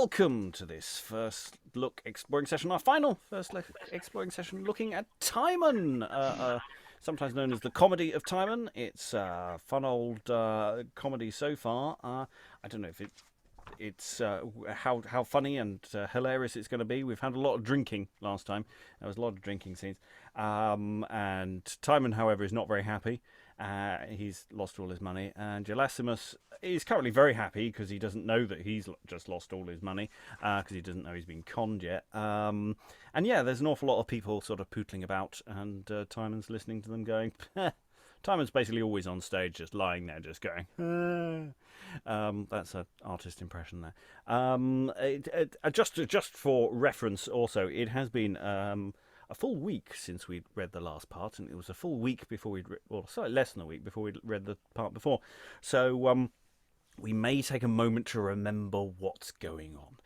welcome to this first look exploring session, our final first look exploring session, looking at Timon, sometimes known as the comedy of Timon. It's a fun old comedy so far. I don't know if it's how funny and hilarious it's going to be. We've had a lot of drinking last time. There was a lot of drinking scenes. And Timon, however, is not very happy. He's lost all his money. And Gelasimus is currently very happy because he doesn't know that he's just lost all his money because he doesn't know he's been conned yet. And yeah, there's an awful lot of people sort of pootling about, and Timon's listening to them going... Timon's basically always on stage, just lying there, just going. That's an artist impression there. Just for reference, also, it has been a full week since we read the last part, and it was a full week before slightly less than a week before we'd read the part before. So we may take a moment to remember what's going on.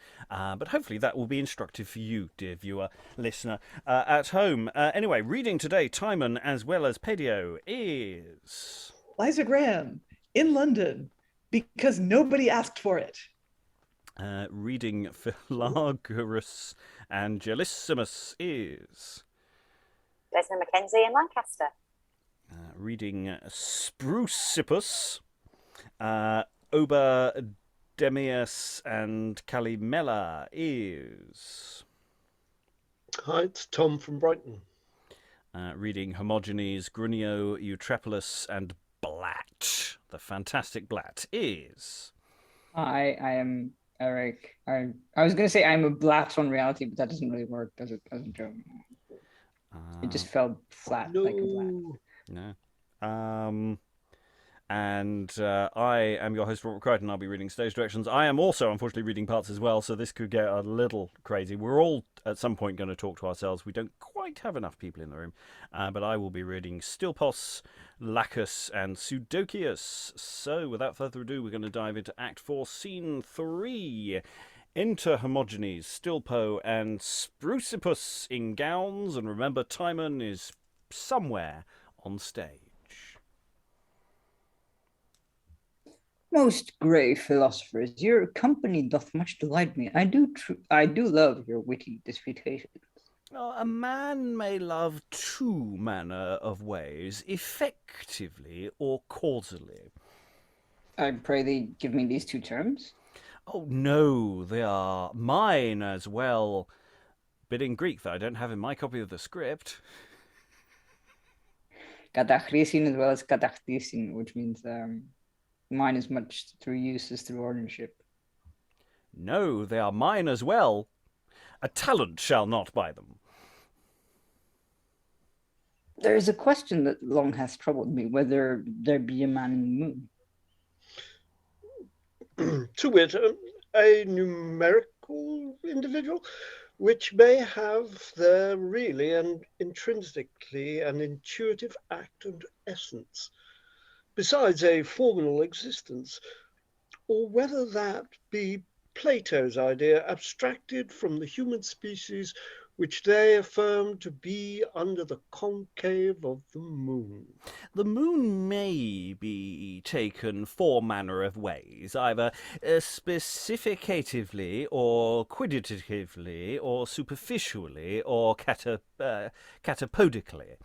But hopefully that will be instructive for you, dear viewer, listener, at home. Anyway, reading today, Timon, as well as Paedio, is... Liza Graham, in London, because nobody asked for it. Reading Philargurus and Gelasimus is... Desna, Mackenzie, in Lancaster. Reading Sprusippus, Obba, Demeas, and Callimela is... Hi, it's Tom from Brighton. Reading Hermogenes, Grunnio, Eutrapelus, and Blatte. The fantastic Blatte is... I am Eric. I was going to say I'm a Blatte on reality, but that doesn't really work, does it? As a joke. It just fell flat like a Blatte. No. And I am your host, Robert Crighton. I'll be reading stage directions. I am also, unfortunately, reading parts as well, so this could get a little crazy. We're all, at some point, going to talk to ourselves. We don't quite have enough people in the room, but I will be reading Stilpo, Lachus, and Pseudocheus. So, without further ado, we're going to dive into Act 4, Scene 3. Enter Hermogenes, Stilpo, and Sprusippus in gowns, and remember, Timon is somewhere on stage. Most grave philosophers, your company doth much delight me. I do love your witty disputations. A man may love two manner of ways, effectively or causally. I pray thee give me these two terms. Oh, no, they are mine as well, but in Greek that I don't have in my copy of the script. Katachrisin as well as katachrisin, which means mine as much through use as through ownership. No, they are mine as well. A talent shall not buy them. There is a question that long hath troubled me, whether there be a man in the moon. To wit, a numerical individual, which may have there really and intrinsically an intuitive act and essence, besides a formal existence, or whether that be Plato's idea abstracted from the human species which they affirm to be under the concave of the moon. The moon may be taken four manner of ways, either specificatively or quantitatively or superficially or catapodically.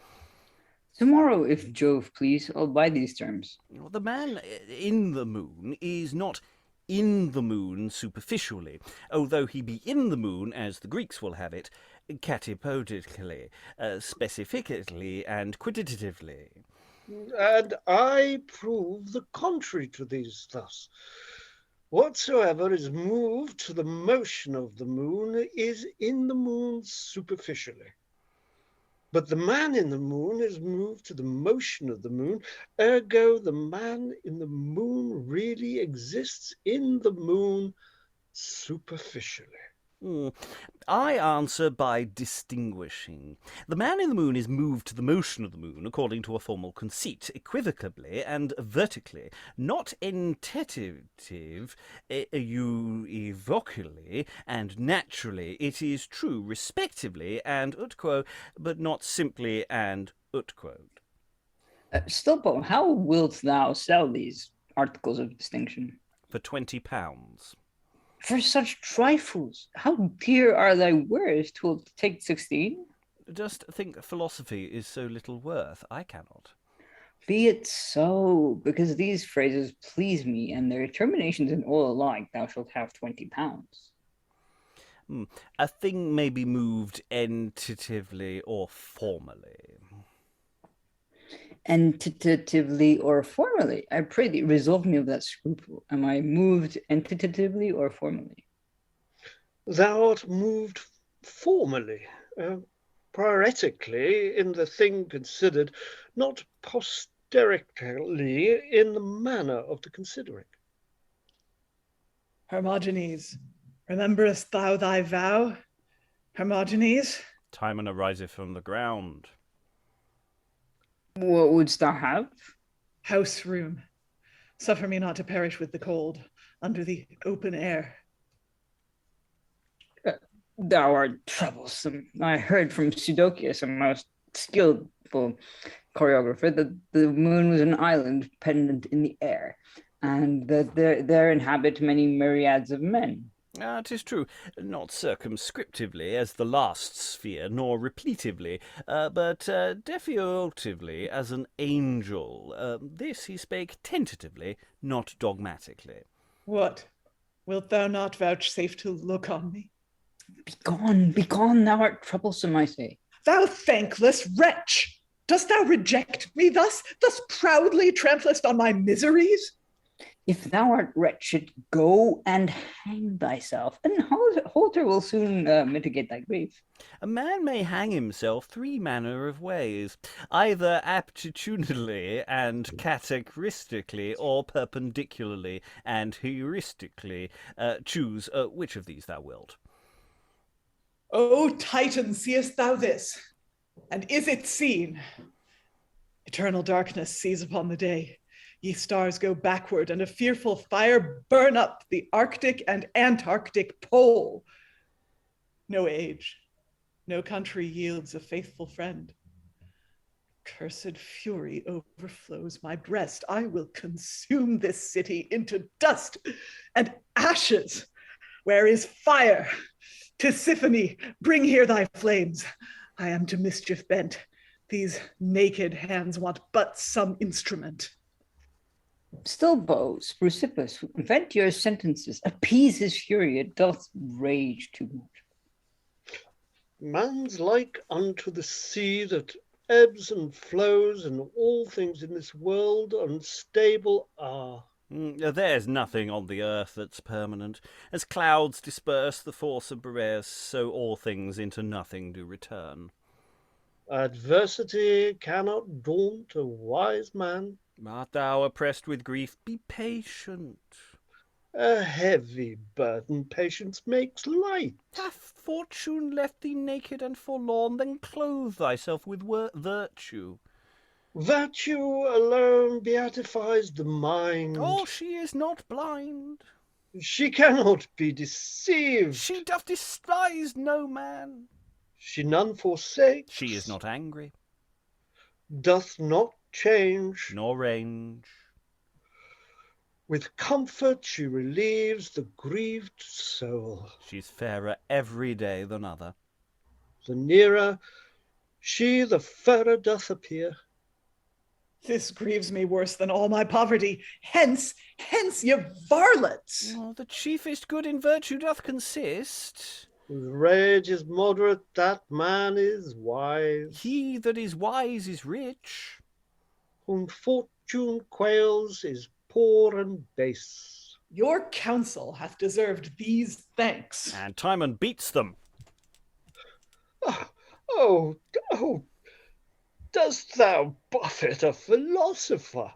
Tomorrow, if Jove please, I'll buy these terms. The man in the moon is not in the moon superficially, although he be in the moon, as the Greeks will have it, catapodically, specifically, and quantitatively. And I prove the contrary to these thus. Whatsoever is moved to the motion of the moon is in the moon superficially. But the man in the moon is moved to the motion of the moon, ergo the man in the moon really exists in the moon superficially. I answer by distinguishing. The man in the moon is moved to the motion of the moon according to a formal conceit, equivocally and vertically, not entitative, evocally and naturally. It is true, respectively and ut quo, but not simply and ut quo. Stilpo, how wilt thou sell these articles of distinction? For £20. For such trifles, how dear are thy words? 'Twill take 16. Just think philosophy is so little worth, I cannot. Be it so, because these phrases please me, and their terminations in all alike, thou shalt have 20 pounds. A thing may be moved entatively or formally. Entatively or formally? I pray thee, resolve me of that scruple. Am I moved entatively or formally? Thou art moved formally, prioritically in the thing considered, not posterically in the manner of the considering. Hermogenes, rememberest thou thy vow? Hermogenes? Timon ariseth from the ground. What wouldst thou have? House room. Suffer me not to perish with the cold, under the open air. Thou art troublesome. I heard from Pseudocheus, a most skillful choreographer, that the moon was an island pendant in the air, and that there inhabit many myriads of men. 'Tis true, not circumscriptively as the last sphere, nor repletively, but definitively as an angel. This he spake tentatively, not dogmatically. What? Wilt thou not vouchsafe to look on me? Begone, thou art troublesome, I say. Thou thankless wretch! Dost thou reject me thus proudly tramplest on my miseries? If thou art wretched, go and hang thyself, and halter will soon mitigate thy grief. A man may hang himself 3 manner of ways, either aptitudinally and categoristically, or perpendicularly and heuristically. Choose which of these thou wilt. O Titan, seest thou this? And is it seen? Eternal darkness sees upon the day. Ye stars go backward, and a fearful fire burn up the Arctic and Antarctic pole. No age, no country yields a faithful friend. Cursed fury overflows my breast. I will consume this city into dust and ashes. Where is fire? Tisiphone, bring here thy flames. I am to mischief bent. These naked hands want but some instrument. Stilpo, Sprusippus, vent your sentences, appease his fury, it doth rage too much. Man's like unto the sea that ebbs and flows, and all things in this world unstable are. There's nothing on the earth that's permanent. As clouds disperse the force of Boreas, so all things into nothing do return. Adversity cannot daunt a wise man. Art thou oppressed with grief? Be patient. A heavy burden patience makes light. Hath fortune left thee naked and forlorn? Then clothe thyself with virtue. Virtue alone beatifies the mind. Oh, she is not blind. She cannot be deceived. She doth despise no man. She none forsakes. She is not angry. Doth not change. Nor range. With comfort she relieves the grieved soul. She's fairer every day than other. The nearer she, the fairer doth appear. This grieves me worse than all my poverty. Hence, ye varlets! Oh, the chiefest good in virtue doth consist. Whose rage is moderate, that man is wise. He that is wise is rich. Whom fortune quails is poor and base. Your counsel hath deserved these thanks. And Timon beats them. Oh, dost thou buffet a philosopher?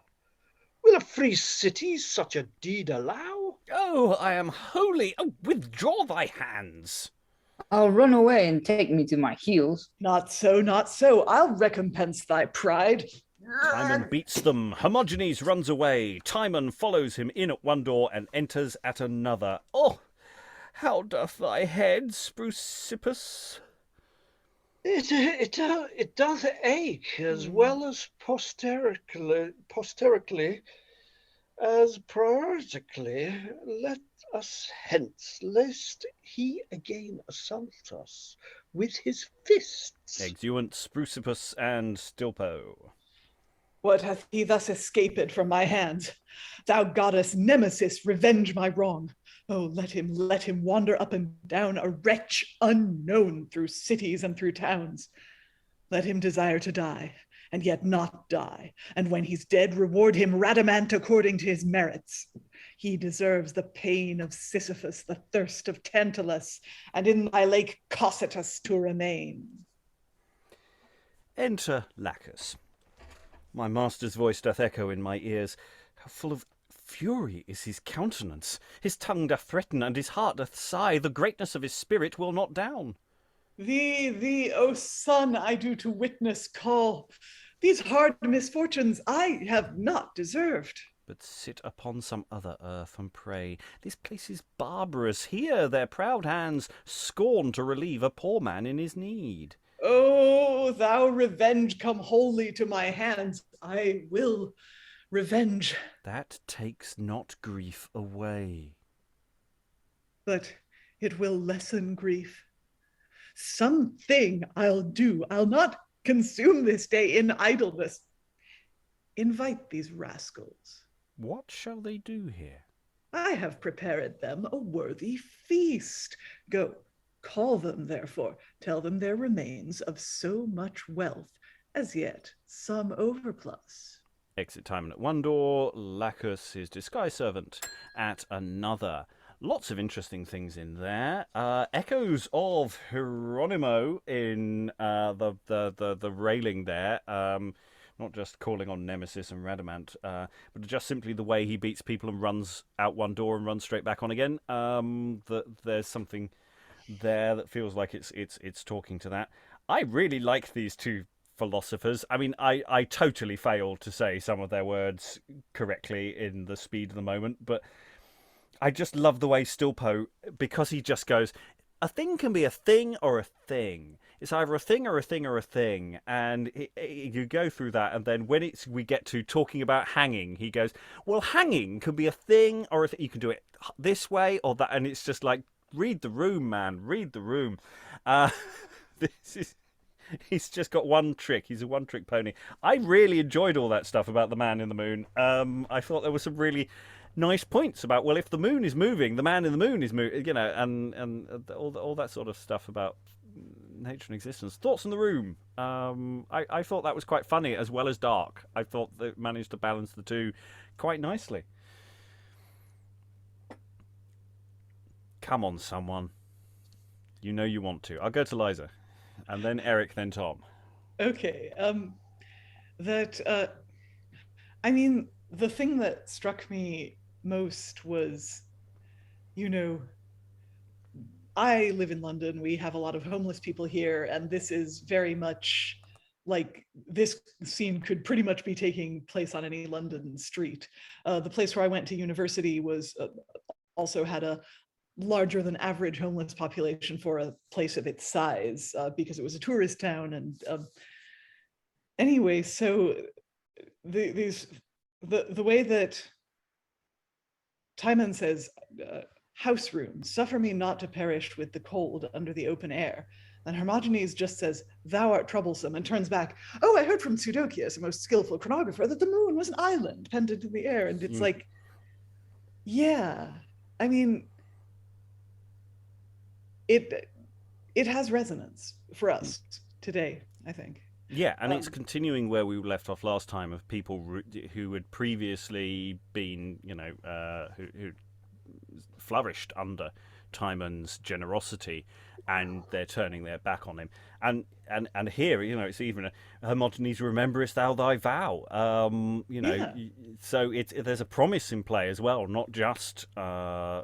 Will a free city such a deed allow? Oh, I am holy. Oh, withdraw thy hands. I'll run away and take me to my heels. Not so, not so. I'll recompense thy pride. Timon beats them. Hermogenes runs away. Timon follows him in at one door and enters at another. Oh, how doth thy head, Sprusippus? It doth ache as well as posterically. As prioritically, let us hence, lest he again assault us with his fists. Exeunt Sprusippus and Stilpo. What hath he thus escaped from my hands? Thou goddess Nemesis, revenge my wrong. Oh, let him wander up and down, a wretch unknown through cities and through towns. Let him desire to die, and yet not die. And when he's dead, reward him radamant according to his merits. He deserves the pain of Sisyphus, the thirst of Tantalus, and in thy lake Cocytus to remain. Enter Lachus. My master's voice doth echo in my ears. How full of fury is his countenance! His tongue doth threaten, and his heart doth sigh. The greatness of his spirit will not down. Thee, O son, I do to witness call. These hard misfortunes I have not deserved. But sit upon some other earth and pray. This place is barbarous. Here their proud hands scorn to relieve a poor man in his need. Oh, thou revenge come wholly to my hands. I will revenge. That takes not grief away. But it will lessen grief. Something I'll do. I'll not consume this day in idleness. Invite these rascals. What shall they do here? I have prepared them a worthy feast. Go, call them, therefore. Tell them there remains of so much wealth, as yet some overplus. Exit Timon at one door, Lachus, his disguise servant, at another. Lots of interesting things in there. Echoes of Hieronymo in the railing there. Not just calling on Nemesis and Radamant, but just simply the way he beats people and runs out one door and runs straight back on again. There's something there that feels like it's talking to that. I really like these two philosophers. I mean, I totally failed to say some of their words correctly in the speed of the moment, but I just love the way Stilpo, because he just goes, a thing can be a thing or a thing. It's either a thing or a thing or a thing. And you go through that, and then when we get to talking about hanging, he goes, well, hanging can be a thing or a thing. You can do it this way or that. And it's just like, read the room, man. Read the room. He's just got one trick. He's a one-trick pony. I really enjoyed all that stuff about the man in the moon. I thought there was some really nice points about, well, if the moon is moving, the man in the moon is moving, you know, and all that sort of stuff about nature and existence. Thoughts in the room. I thought that was quite funny as well as dark. I thought they managed to balance the two quite nicely. Come on, someone. You know you want to. I'll go to Liza, and then Eric, then Tom. Okay. I mean, the thing that struck me most was, you know, I live in London. We have a lot of homeless people here, and this is very much like this scene could pretty much be taking place on any London street. The place where I went to university was also had a larger than average homeless population for a place of its size, because it was a tourist town. And anyway, so the way that Timon says, house room, suffer me not to perish with the cold under the open air. And Hermogenes just says, thou art troublesome, and turns back, oh, I heard from Pseudocheus, a most skillful chronographer, that the moon was an island pendant in the air. And it's like, yeah, I mean, it has resonance for us today, I think. Yeah, and it's continuing where we left off last time, of people who had previously been, you know, who flourished under Timon's generosity, and they're turning their back on him. And here, you know, it's even Hermogenes, rememberest thou thy vow? You know, yeah. So there's a promise in play as well, not just the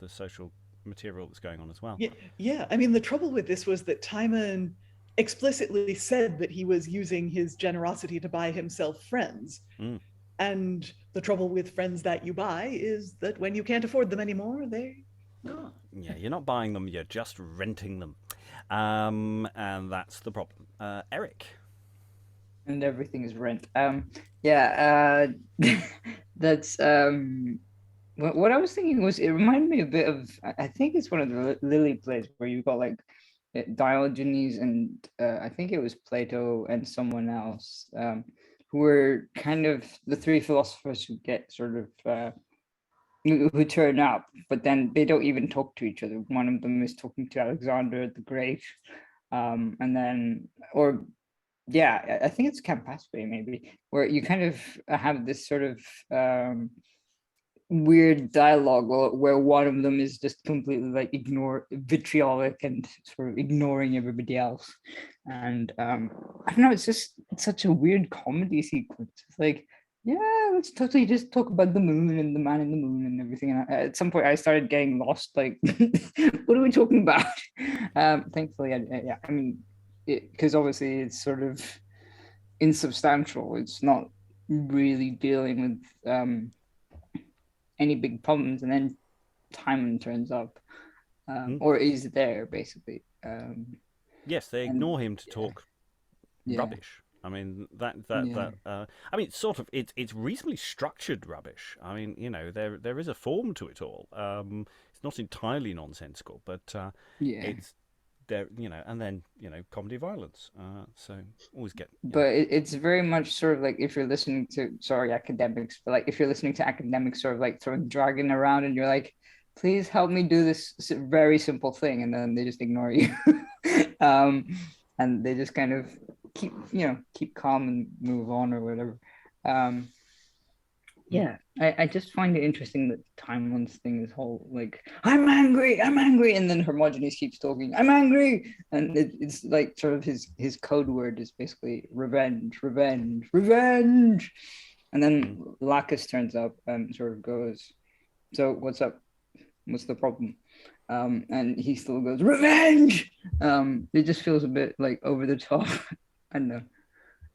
social material that's going on as well. Yeah. I mean, the trouble with this was that Timon explicitly said that he was using his generosity to buy himself friends. And the trouble with friends that you buy is that when you can't afford them anymore, they're gone. Yeah, you're not buying them, you're just renting them. And that's the problem. Eric? And everything is rent. Yeah, that's what I was thinking was it reminded me a bit of I think it's one of the Lily plays where you've got like Diogenes and I think it was Plato and someone else who were kind of the three philosophers who get sort of who turn up, but then they don't even talk to each other. One of them is talking to Alexander the Great, and then or yeah, I think it's Campaspe maybe, where you kind of have this sort of weird dialogue where one of them is just completely like vitriolic and sort of ignoring everybody else. And I don't know, it's such a weird comedy sequence. It's like, yeah, let's totally just talk about the moon and the man in the moon and everything. And at some point I started getting lost, like, what are we talking about? Thankfully, I mean, because obviously it's sort of insubstantial. It's not really dealing with any big problems, and then Timon turns up, or is there basically. Yes, they ignore him to talk rubbish. I mean that I mean sort of it's reasonably structured rubbish. I mean, you know, there is a form to it all. It's not entirely nonsensical, but it's there, you know, and then, you know, comedy violence. So always get. But it's very much sort of like if you're listening to academics, but like if you're listening to academics sort of like throwing jargon around, and you're like, please help me do this very simple thing, and then they just ignore you, and they just kind of keep calm and move on or whatever. Yeah, I just find it interesting that Timon's thing is whole like I'm angry, and then Hermogenes keeps talking, I'm angry, and it's like sort of his code word is basically revenge, and then Lachus turns up and sort of goes, so what's up? What's the problem? And he still goes revenge. It just feels a bit like over the top. I don't know.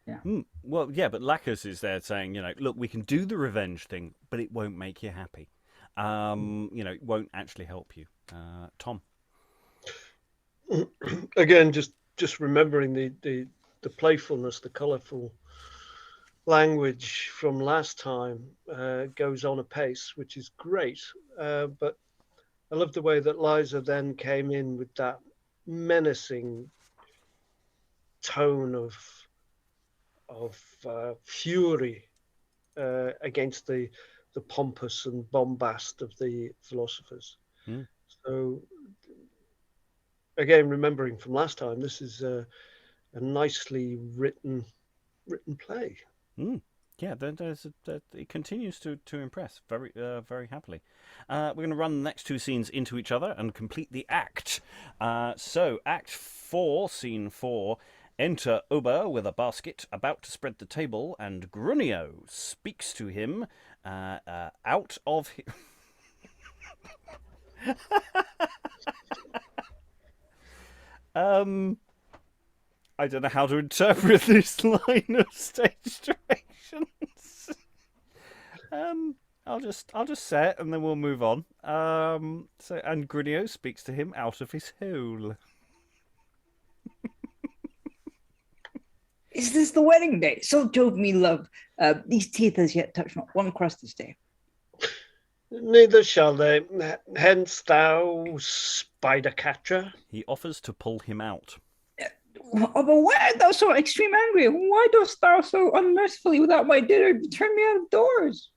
Yeah. Well, yeah, but Lachus is there saying, you know, look, we can do the revenge thing, but it won't make you happy. You know, it won't actually help you. Tom. Again, just remembering the playfulness, the colourful language from last time goes on apace, which is great. But I love the way that Liza then came in with that menacing tone of fury against the pompous and bombast of the philosophers. So again, remembering from last time, this is a nicely written play. Yeah, it continues to impress very very happily. We're going to run the next two scenes into each other and complete the act. So Act 4, Scene 4. Enter Obba with a basket, about to spread the table, and Grunnio speaks to him out of his... I don't know how to interpret this line of stage directions. I'll just say it and then we'll move on. And Grunnio speaks to him out of his hole. Is this the wedding day? So jove me, love. These teeth as yet touch not one crust this day. Neither shall they. Hence, thou spider catcher. He offers to pull him out. But why art thou so extreme angry? Why dost thou so unmercifully without my dinner turn me out of doors?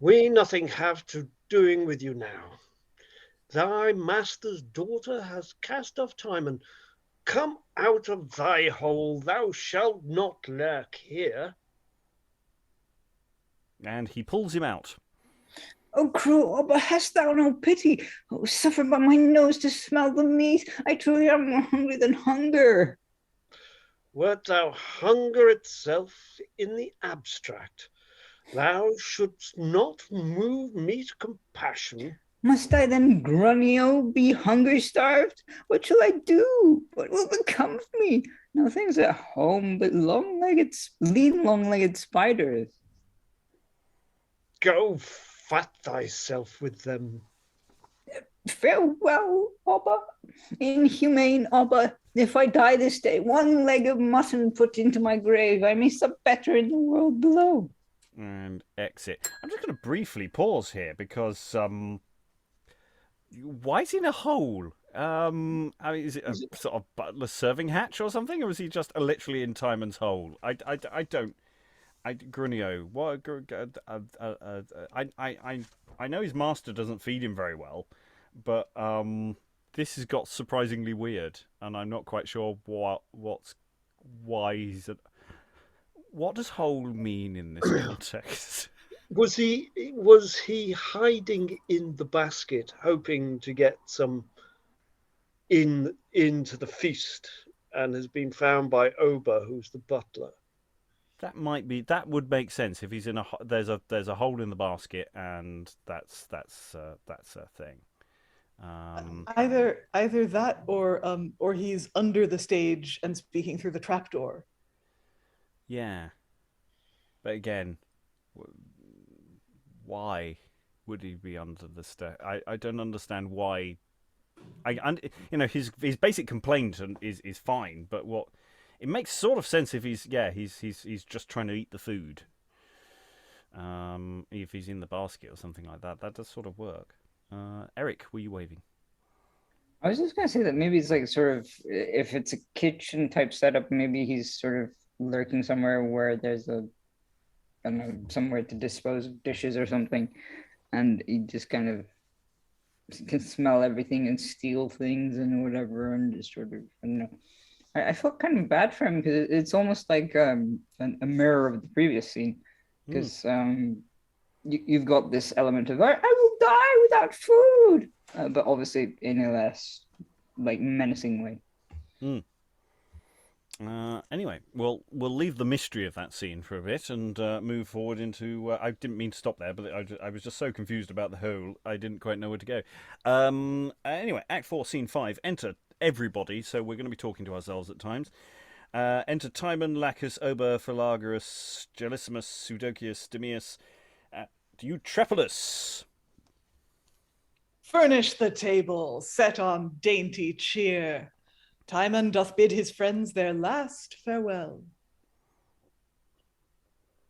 We nothing have to doing with you now. Thy master's daughter has cast off Timon. Come out of thy hole, thou shalt not lurk here. And he pulls him out. O cruel Obba, hast thou no pity? Oh, suffer by my nose to smell the meat. I truly am more hungry than hunger. Wert thou hunger itself in the abstract, thou shouldst not move me to compassion. Must I then, Grunnio, be hunger-starved? What shall I do? What will become of me? Nothing's at home but lean long-legged spiders. Go fat thyself with them. Farewell, Obba. Inhumane Obba, If I die this day, one leg of mutton put into my grave, I may sup better in the world below. And exit. I'm just going to briefly pause here because why is he in a hole? I mean, is it a sort of butler serving hatch or something, or is he just literally in Timon's hole? I don't. Grunnio. What? I know his master doesn't feed him very well, but this has got surprisingly weird, and I'm not quite sure why he's. What does hole mean in this context? Was he hiding in the basket, hoping to get some into the feast, and has been found by Obba, who's the butler? That might be. That would make sense if he's in there's a hole in the basket, and that's a thing. Either that, or he's under the stage and speaking through the trapdoor. Yeah, but again, why would he be under the stage? I don't understand why. His basic complaint is fine, but what it makes sort of sense if he's just trying to eat the food. If he's in the basket or something like that, that does sort of work. Eric, were you waving? I was just gonna say that maybe it's like sort of, if it's a kitchen type setup, maybe he's sort of lurking somewhere where there's I don't know, somewhere to dispose of dishes or something, and he just kind of can smell everything and steal things and whatever, and just sort of, I don't know. I felt kind of bad for him because it's almost like a mirror of the previous scene, because you've got this element of I will die without food, but obviously in a less like menacing way. Anyway, we'll leave the mystery of that scene for a bit and move forward into. I didn't mean to stop there, but I was just so confused about the whole. I didn't quite know where to go. Anyway, Act 4, Scene 5. Enter everybody, so we're going to be talking to ourselves at times. Enter Timon, Lachus, Obba, Philargurus, Gelasimus, Pseudocheus, Demeas, Eutrapelus. Furnish the table, set on dainty cheer. Timon doth bid his friends their last farewell.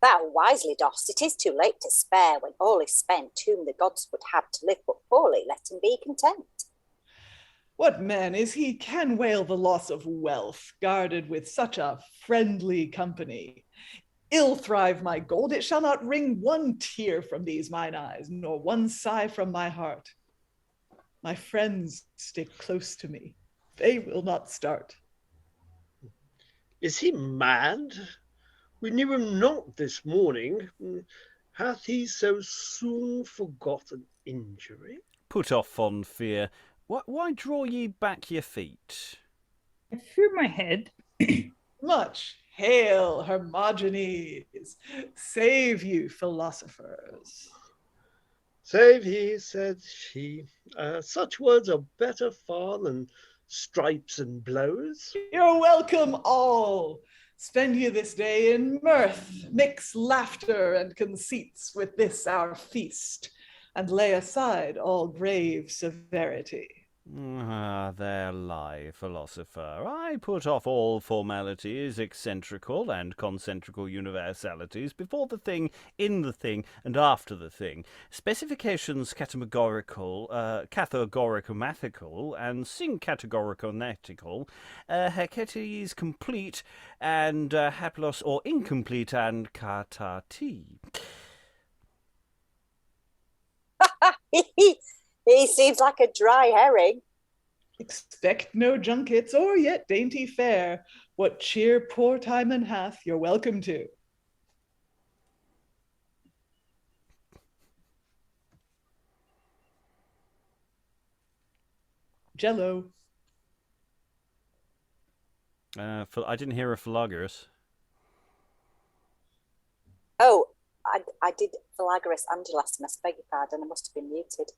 Thou wisely dost. It is too late to spare when all is spent. Whom the gods would have to live but poorly, let him be content. What man is he can wail the loss of wealth, guarded with such a friendly company? Ill thrive my gold, it shall not wring one tear from these mine eyes, nor one sigh from my heart. My friends stick close to me. They will not start. Is he mad? We knew him not this morning. Hath he so soon forgotten injury? Put off fond fear. Why draw ye back your feet? I fear my head. Much hail, Hermogenes. Save you, philosophers. Save ye, said she. Such words are better far than stripes and blows. You're welcome all. Spend ye this day in mirth, mix laughter and conceits with this our feast, and lay aside all grave severity. There lie, philosopher. I put off all formalities, eccentrical and concentrical universalities, before the thing, in the thing, and after the thing. Specifications categorical, categoricomathetical, and syncategoriconetical, heketes complete, and haplos or incomplete, and katati. He seems like a dry herring. Expect no junkets or yet dainty fare. What cheer poor Timon hath, you're welcome to. Jello. I didn't hear a Philargurus. Oh, I did Philargurus and Gelasimus, beg your pardon, I must have been muted.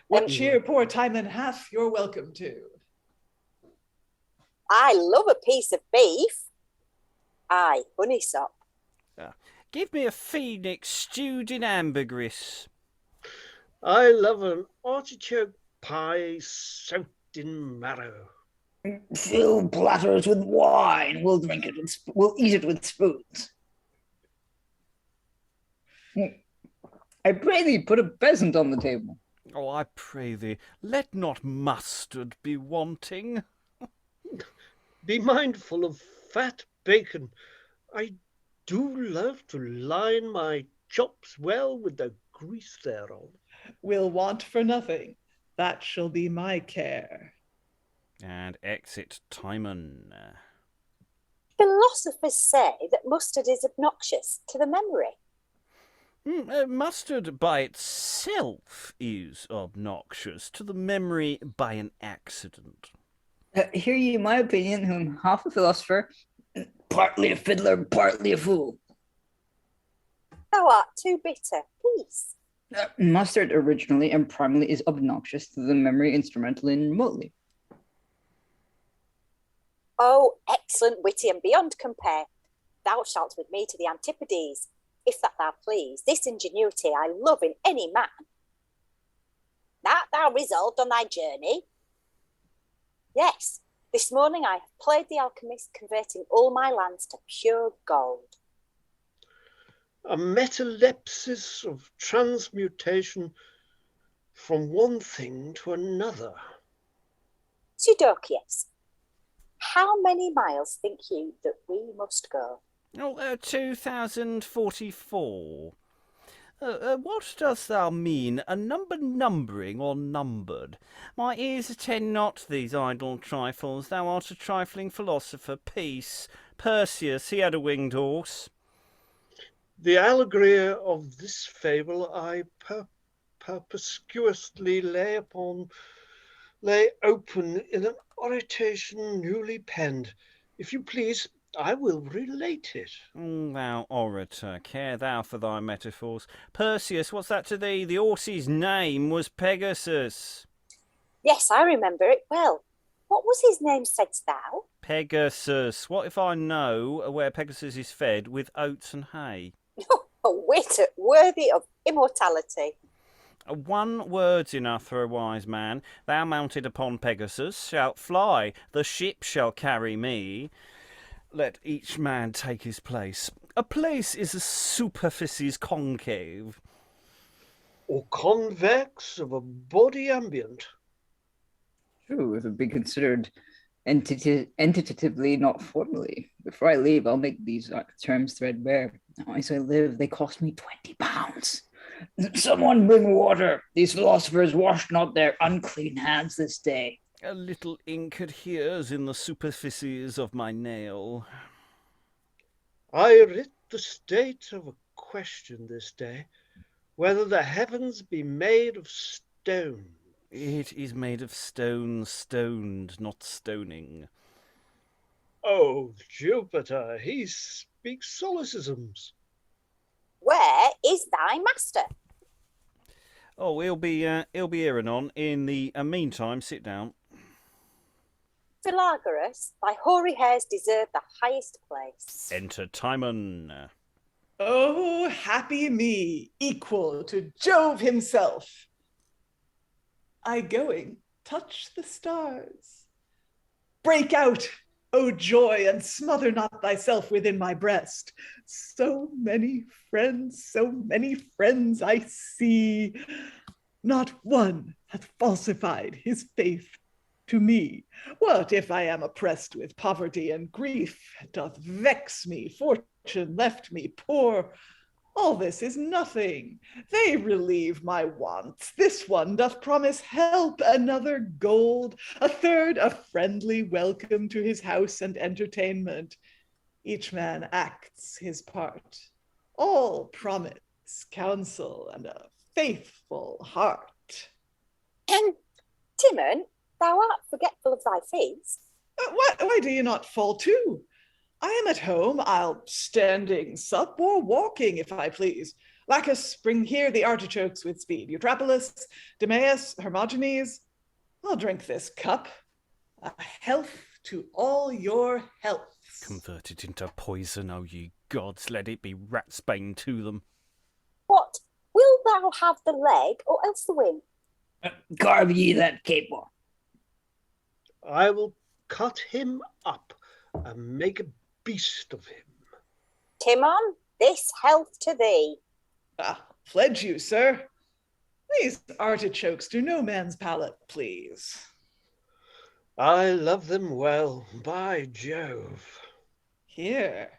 What cheer poor Timon hath, you're welcome to. I love a piece of beef. Aye, honey sop. Give me a phoenix stewed in ambergris. I love an artichoke pie soaked in marrow. Fill platters with wine. We'll drink it. We'll eat it with spoons. I pray thee, put a peasant on the table. Oh, I pray thee, let not mustard be wanting. Be mindful of fat bacon. I do love to line my chops well with the grease thereof. Will want for nothing. That shall be my care. And exit Timon. Philosophers say that mustard is obnoxious to the memory. Mustard by itself is obnoxious to the memory by an accident. Hear ye my opinion, whom half a philosopher, partly a fiddler, partly a fool. Thou art too bitter. Peace. Mustard originally and primarily is obnoxious to the memory instrumentally and remotely. Oh, excellent, witty, and beyond compare. Thou shalt with me to the Antipodes, if that thou please. This ingenuity I love in any man. Art thou resolved on thy journey? Yes, this morning I have played the alchemist, converting all my lands to pure gold. A metalepsis of transmutation from one thing to another. Pseudocheus, how many miles think you that we must go? 2044. What dost thou mean, a number numbering or numbered? My ears attend not these idle trifles. Thou art a trifling philosopher. Peace. Perseus, he had a winged horse. The allegory of this fable I purposely lay open in an oration newly penned. If you please, I will relate it. Thou orator, care thou for thy metaphors. Perseus, what's that to thee? The horse's name was Pegasus. Yes, I remember it well. What was his name, saidst thou? Pegasus. What if I know where Pegasus is fed with oats and hay? A wit worthy of immortality. 1 word's enough for a wise man. Thou mounted upon Pegasus shalt fly. The ship shall carry me. Let each man take his place. A place is a superficies concave. Or convex of a body ambient. True, if it be considered entitatively, not formally. Before I leave, I'll make these terms threadbare. Now, as I live, they cost me 20 pounds. Someone bring water. These philosophers washed not their unclean hands this day. A little ink adheres in the superficies of my nail. I writ the state of a question this day, whether the heavens be made of stone. It is made of stone, stoned, not stoning. Oh, Jupiter, he speaks solecisms. Where is thy master? Oh, he'll be here anon. In the meantime, sit down. Philargurus, thy hoary hairs deserve the highest place. Enter Timon. Oh, happy me, equal to Jove himself. I going, touch the stars. Break out, O joy, and smother not thyself within my breast. So many friends I see. Not one hath falsified his faith to me. What if I am oppressed with poverty and grief doth vex me, fortune left me poor? All this is nothing. They relieve my wants. This one doth promise help, another gold, a third a friendly welcome to his house and entertainment. Each man acts his part. All promise counsel and a faithful heart. Timon, thou art forgetful of thy fees. Why do you not fall to? I am at home. I'll standing sup or walking if I please. Lachus, bring here the artichokes with speed. Eutrapelus, Demeas, Hermogenes. I'll drink this cup. A health to all your healths. Convert it into poison, O ye gods. Let it be ratsbane to them. What? Will thou have the leg or else the wing? Carve ye that caper. I will cut him up and make a beast of him. Timon, this health to thee. Pledge you, sir. These artichokes do no man's palate please. I love them well, by Jove. Here,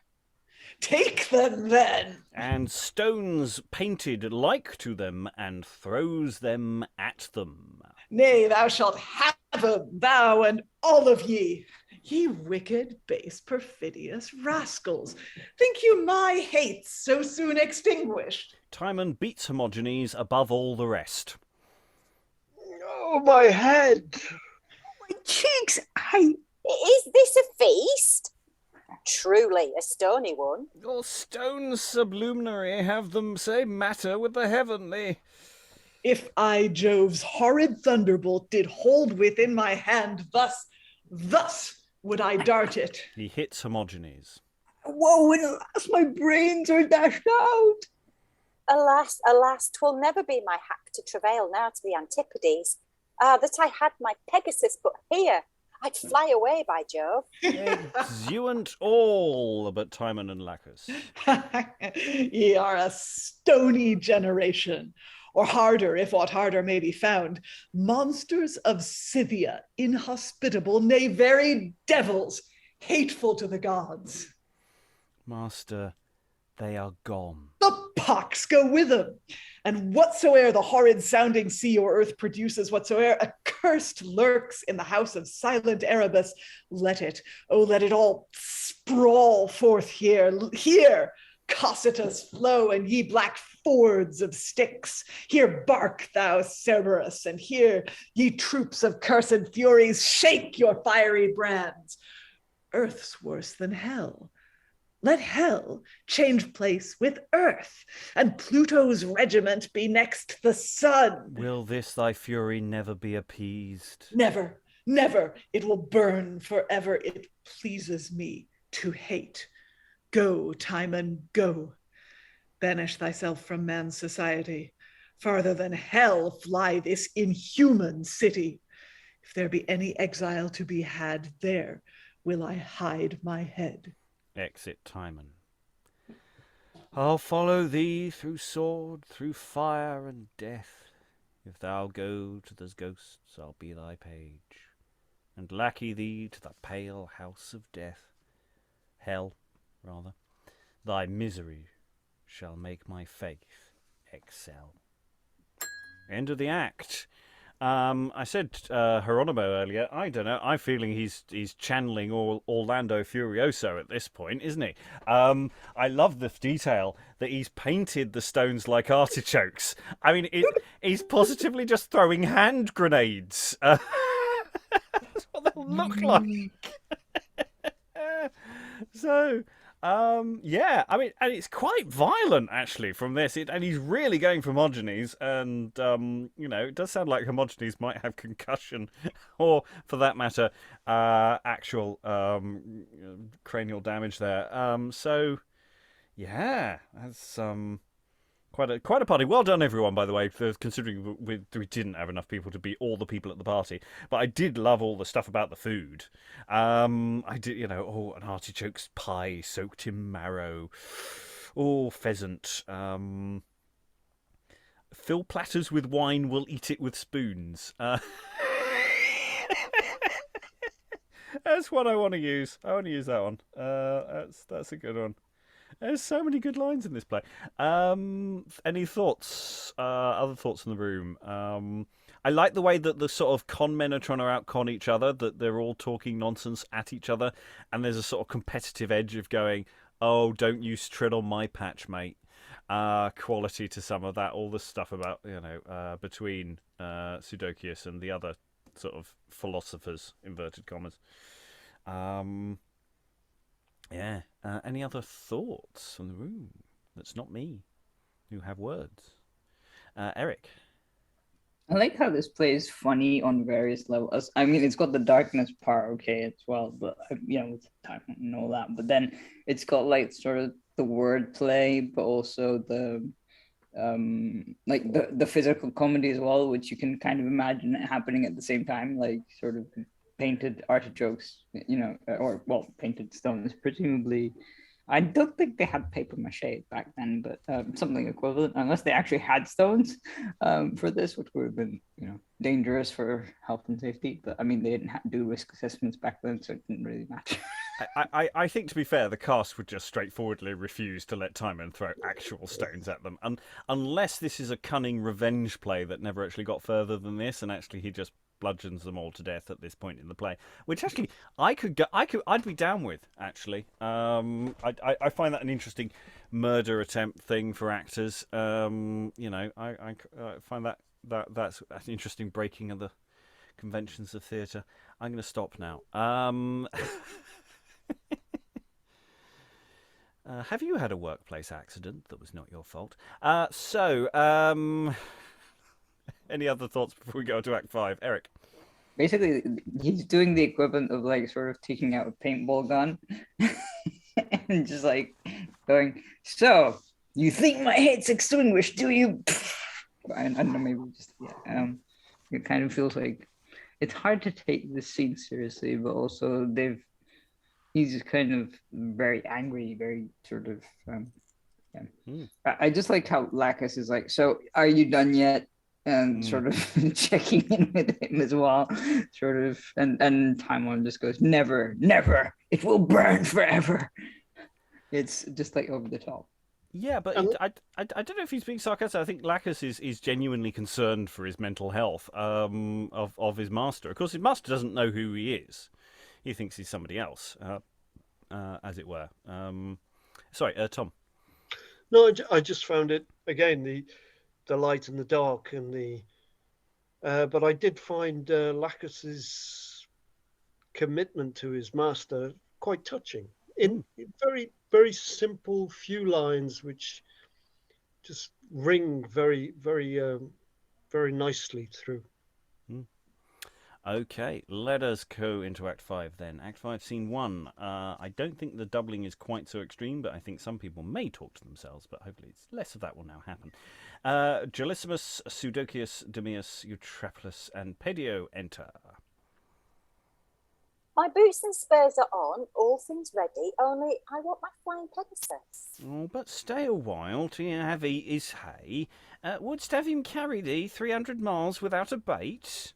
take them then. And stones painted like to them, and throws them at them. Nay, thou shalt have them, thou and all of ye. Ye wicked, base, perfidious rascals. Think you my hate's so soon extinguished? Timon beats Hermogenes above all the rest. Oh, my head! My cheeks! Is this a feast? Truly a stony one. Your stones sublunary have them same matter with the heavenly. If I, Jove's horrid thunderbolt, did hold within my hand thus would I dart it. He hits Hermogenes. Whoa, and alas, my brains are dashed out. Alas, alas, 'twill never be my hap to travail now to the Antipodes. That I had my Pegasus but here, I'd fly away by Jove. Exuent all but Timon and Lachus. Ye are a stony generation, or harder, if aught harder may be found, monsters of Scythia, inhospitable, nay, very devils, hateful to the gods. Master, they are gone. The pox go with them. And whatsoe'er the horrid sounding sea or earth produces, whatsoe'er accursed lurks in the house of silent Erebus, let it all sprawl forth here. Here, Cocytus flow, and ye black fords of Styx. Here bark thou, Cerberus, and here, ye troops of cursed furies, shake your fiery brands. Earth's worse than hell. Let hell change place with earth, and Pluto's regiment be next the sun. Will this thy fury never be appeased? Never, never. It will burn forever. It pleases me to hate. Go, Timon, go. Banish thyself from man's society. Farther than hell fly this inhuman city. If there be any exile to be had, there will I hide my head. Exit Timon. I'll follow thee through sword, through fire and death. If thou go to those ghosts, I'll be thy page, and lackey thee to the pale house of death. Hell, rather. Thy misery shall make my faith excel. End of the act. I said Geronimo earlier. I don't know. I'm feeling he's channeling Orlando Furioso at this point, isn't he? I love the detail that he's painted the stones like artichokes. I mean, he's positively just throwing hand grenades. That's what they'll look like. So, yeah, I mean, and it's quite violent actually from this, and he's really going for Hermogenes, and you know, it does sound like Hermogenes might have concussion, or for that matter, actual cranial damage there. So, yeah, that's quite a party. Well done, everyone, by the way, for considering we didn't have enough people to be all the people at the party. But I did love all the stuff about the food. I did, you know, an artichoke's pie soaked in marrow. Pheasant. Fill platters with wine, we'll eat it with spoons. That's what I want to use. I want to use that one. That's a good one. There's so many good lines in this play. Any thoughts? Other thoughts in the room? I like the way that the sort of con men are trying to out-con each other, that they're all talking nonsense at each other, and there's a sort of competitive edge of going, oh, don't you tread on my patch, mate. Quality to some of that, all the stuff about, you know, between Pseudocheus and the other sort of philosophers, inverted commas. Yeah. Any other thoughts from the room? That's not me, who have words. Eric. I like how this play is funny on various levels. I mean, it's got the darkness part, okay, as well, but you know, with time and all that. But then it's got like sort of the word play, but also the like the physical comedy as well, which you can kind of imagine it happening at the same time, like sort of painted artichokes, or painted stones, presumably. I don't think they had paper mache back then, but something equivalent, unless they actually had stones for this, which would have been, dangerous for health and safety. But I mean, they didn't do risk assessments back then, so it didn't really matter. I think, to be fair, the cast would just straightforwardly refuse to let Timon throw actual stones at them, unless this is a cunning revenge play that never actually got further than this, and actually he just bludgeons them all to death at this point in the play, which actually I'd be down with. Actually, I find that an interesting murder attempt thing for actors. I find that's an interesting breaking of the conventions of theatre. I'm going to stop now. Have you had a workplace accident that was not your fault? Any other thoughts before we go to Act 5? Eric? Basically, he's doing the equivalent of sort of taking out a paintball gun and just going, so, you think my head's extinguished, do you? I don't know, maybe just, it kind of feels like it's hard to take this scene seriously, but also he's just kind of very angry, very sort of, I just like how Lachus is so are you done yet? And sort of checking in with him as well, sort of, and Timon just goes, never, it will burn forever. It's just over the top. Yeah, but I don't know if he's being sarcastic. I think Lachus is genuinely concerned for his mental health of his master. Of course, his master doesn't know who he is. He thinks he's somebody else, as it were. Sorry, Tom. No, I just found it, again, the light and the dark, and but I did find Lachus's commitment to his master quite touching. In very, very simple few lines, which just ring very, very, very nicely through. Okay, let us go into Act 5 then. Act 5, Scene 1. I don't think the doubling is quite so extreme, but I think some people may talk to themselves, but hopefully it's less of that will now happen. Gelasimus, Pseudocheus, Demeas, Eutrapelus, and Paedio enter. My boots and spurs are on, all things ready, only I want my flying Pegasus. Oh, but stay a while till you have eat his hay. Wouldst have him carry thee 300 miles without a bait?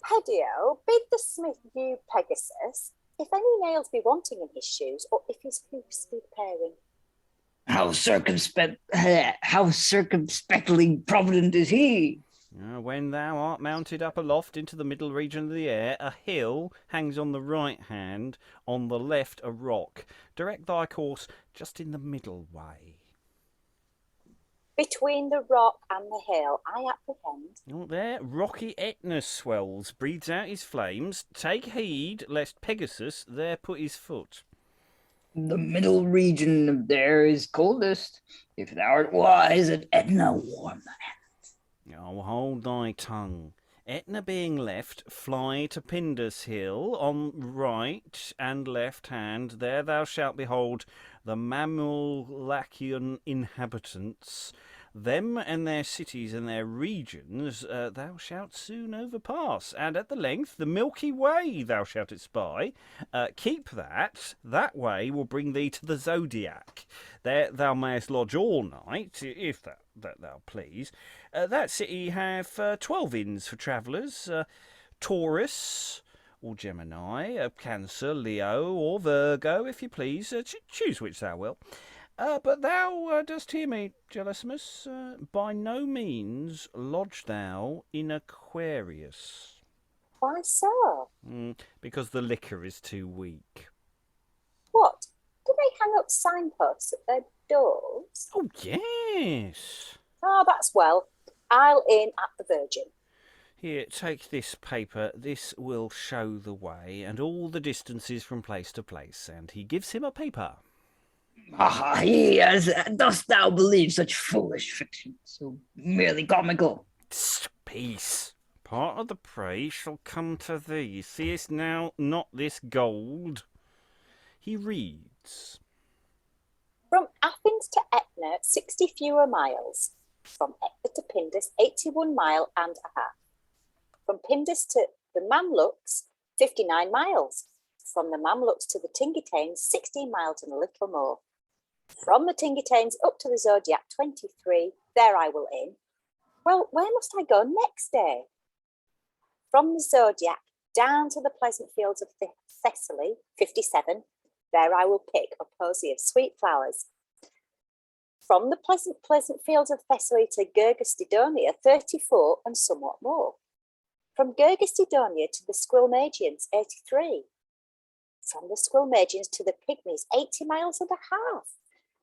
Paedio, bid the smith view Pegasus, if any nails be wanting in his shoes, or if his hoofs be pairing. How circumspectly provident is he? When thou art mounted up aloft into the middle region of the air, a hill hangs on the right hand, on the left a rock. Direct thy course just in the middle way. Between the rock and the hill, I apprehend. Oh, there, rocky Etna swells, breathes out his flames. Take heed, lest Pegasus there put his foot. The middle region of there is coldest. If thou art wise, at Etna warm thy hands. Oh, hold thy tongue. Etna being left, fly to Pindus hill on right and left hand. There thou shalt behold the Mamulacian inhabitants. Them and their cities and their regions thou shalt soon overpass, and at the length the Milky Way thou shalt espy. Keep that way will bring thee to the Zodiac. There thou mayest lodge all night, if that thou please. That city have 12 inns for travellers, Taurus or Gemini, Cancer, Leo or Virgo, if you please. Choose which thou wilt. But thou dost hear me, Gelasimus, by no means lodge thou in Aquarius. Why so? Because the liquor is too weak. What? Do they hang up signposts at their doors? Oh, yes. Oh, that's well. I'll in at the Virgin. Here, take this paper. This will show the way and all the distances from place to place. And he gives him a paper. Dost thou believe such foolish fiction, so merely comical? Peace. Part of the praise shall come to thee. Seest now not this gold? He reads. From Athens to Etna, 60 fewer miles. From Etna to Pindus, 81 mile and a half. From Pindus to the Mamluks, 59 miles. From the Mamluks to the Tingitanes, 16 miles and a little more. From the Tingitanes up to the Zodiac, 23. There I will in. Well, where must I go next day? From the Zodiac down to the pleasant fields of Thessaly, 57. There I will pick a posy of sweet flowers. From the pleasant fields of Thessaly to Gergestidonia, 34 and somewhat more. From Gergestidonia to the Squilmagians, 83. From the Squilmagians to the Pygmies, 80 miles and a half.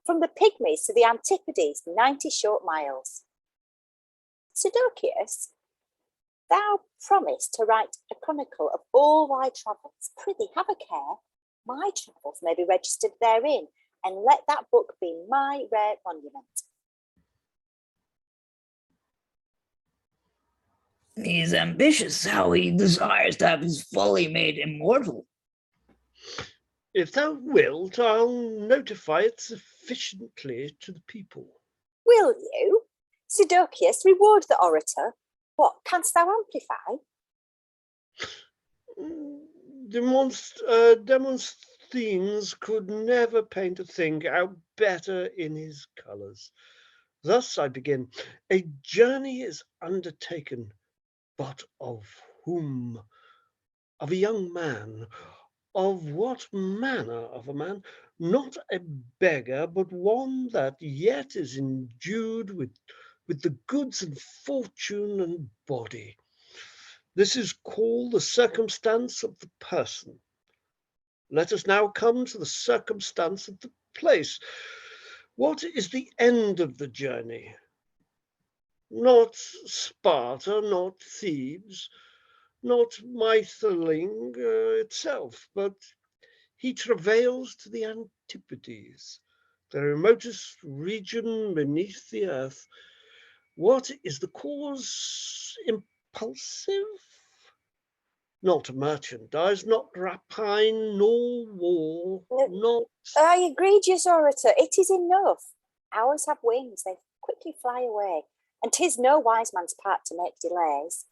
From the Pygmies to the Antipodes, 90 short miles. Pseudocheus, thou promised to write a chronicle of all thy travels. Prithee, have a care. My travels may be registered therein, and let that book be my rare monument. He is ambitious, how he desires to have his folly made immortal. If thou wilt, I'll notify it sufficiently to the people. Will you? Pseudocheus, reward the orator. What, canst thou amplify? Demosthenes could never paint a thing out better in his colours. Thus I begin. A journey is undertaken, but of whom? Of a young man. Of what manner of a man? Not a beggar, but one that yet is endued with the goods and fortune and body. This is called the circumstance of the person. Let us now come to the circumstance of the place. What is the end of the journey? Not Sparta, not Thebes, not Mythiling itself, but he travails to the Antipodes, the remotest region beneath the earth. What is the cause? Impulsive? Not merchandise, not rapine, nor war, not... I egregious orator, it is enough. Ours have wings, they quickly fly away, and 'tis no wise man's part to make delays.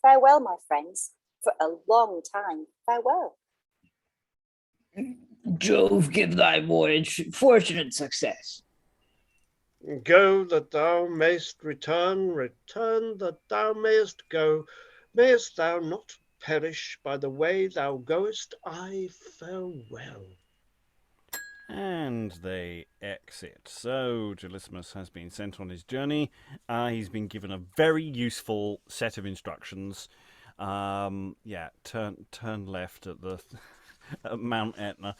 Farewell, my friends, for a long time, farewell. Jove give thy voyage fortunate success. Go that thou mayst return, return that thou mayst go. Mayest thou not perish by the way thou goest, I farewell. And they exit. So Gelasimus has been sent on his journey. He's been given a very useful set of instructions. Turn left at the at Mount Etna.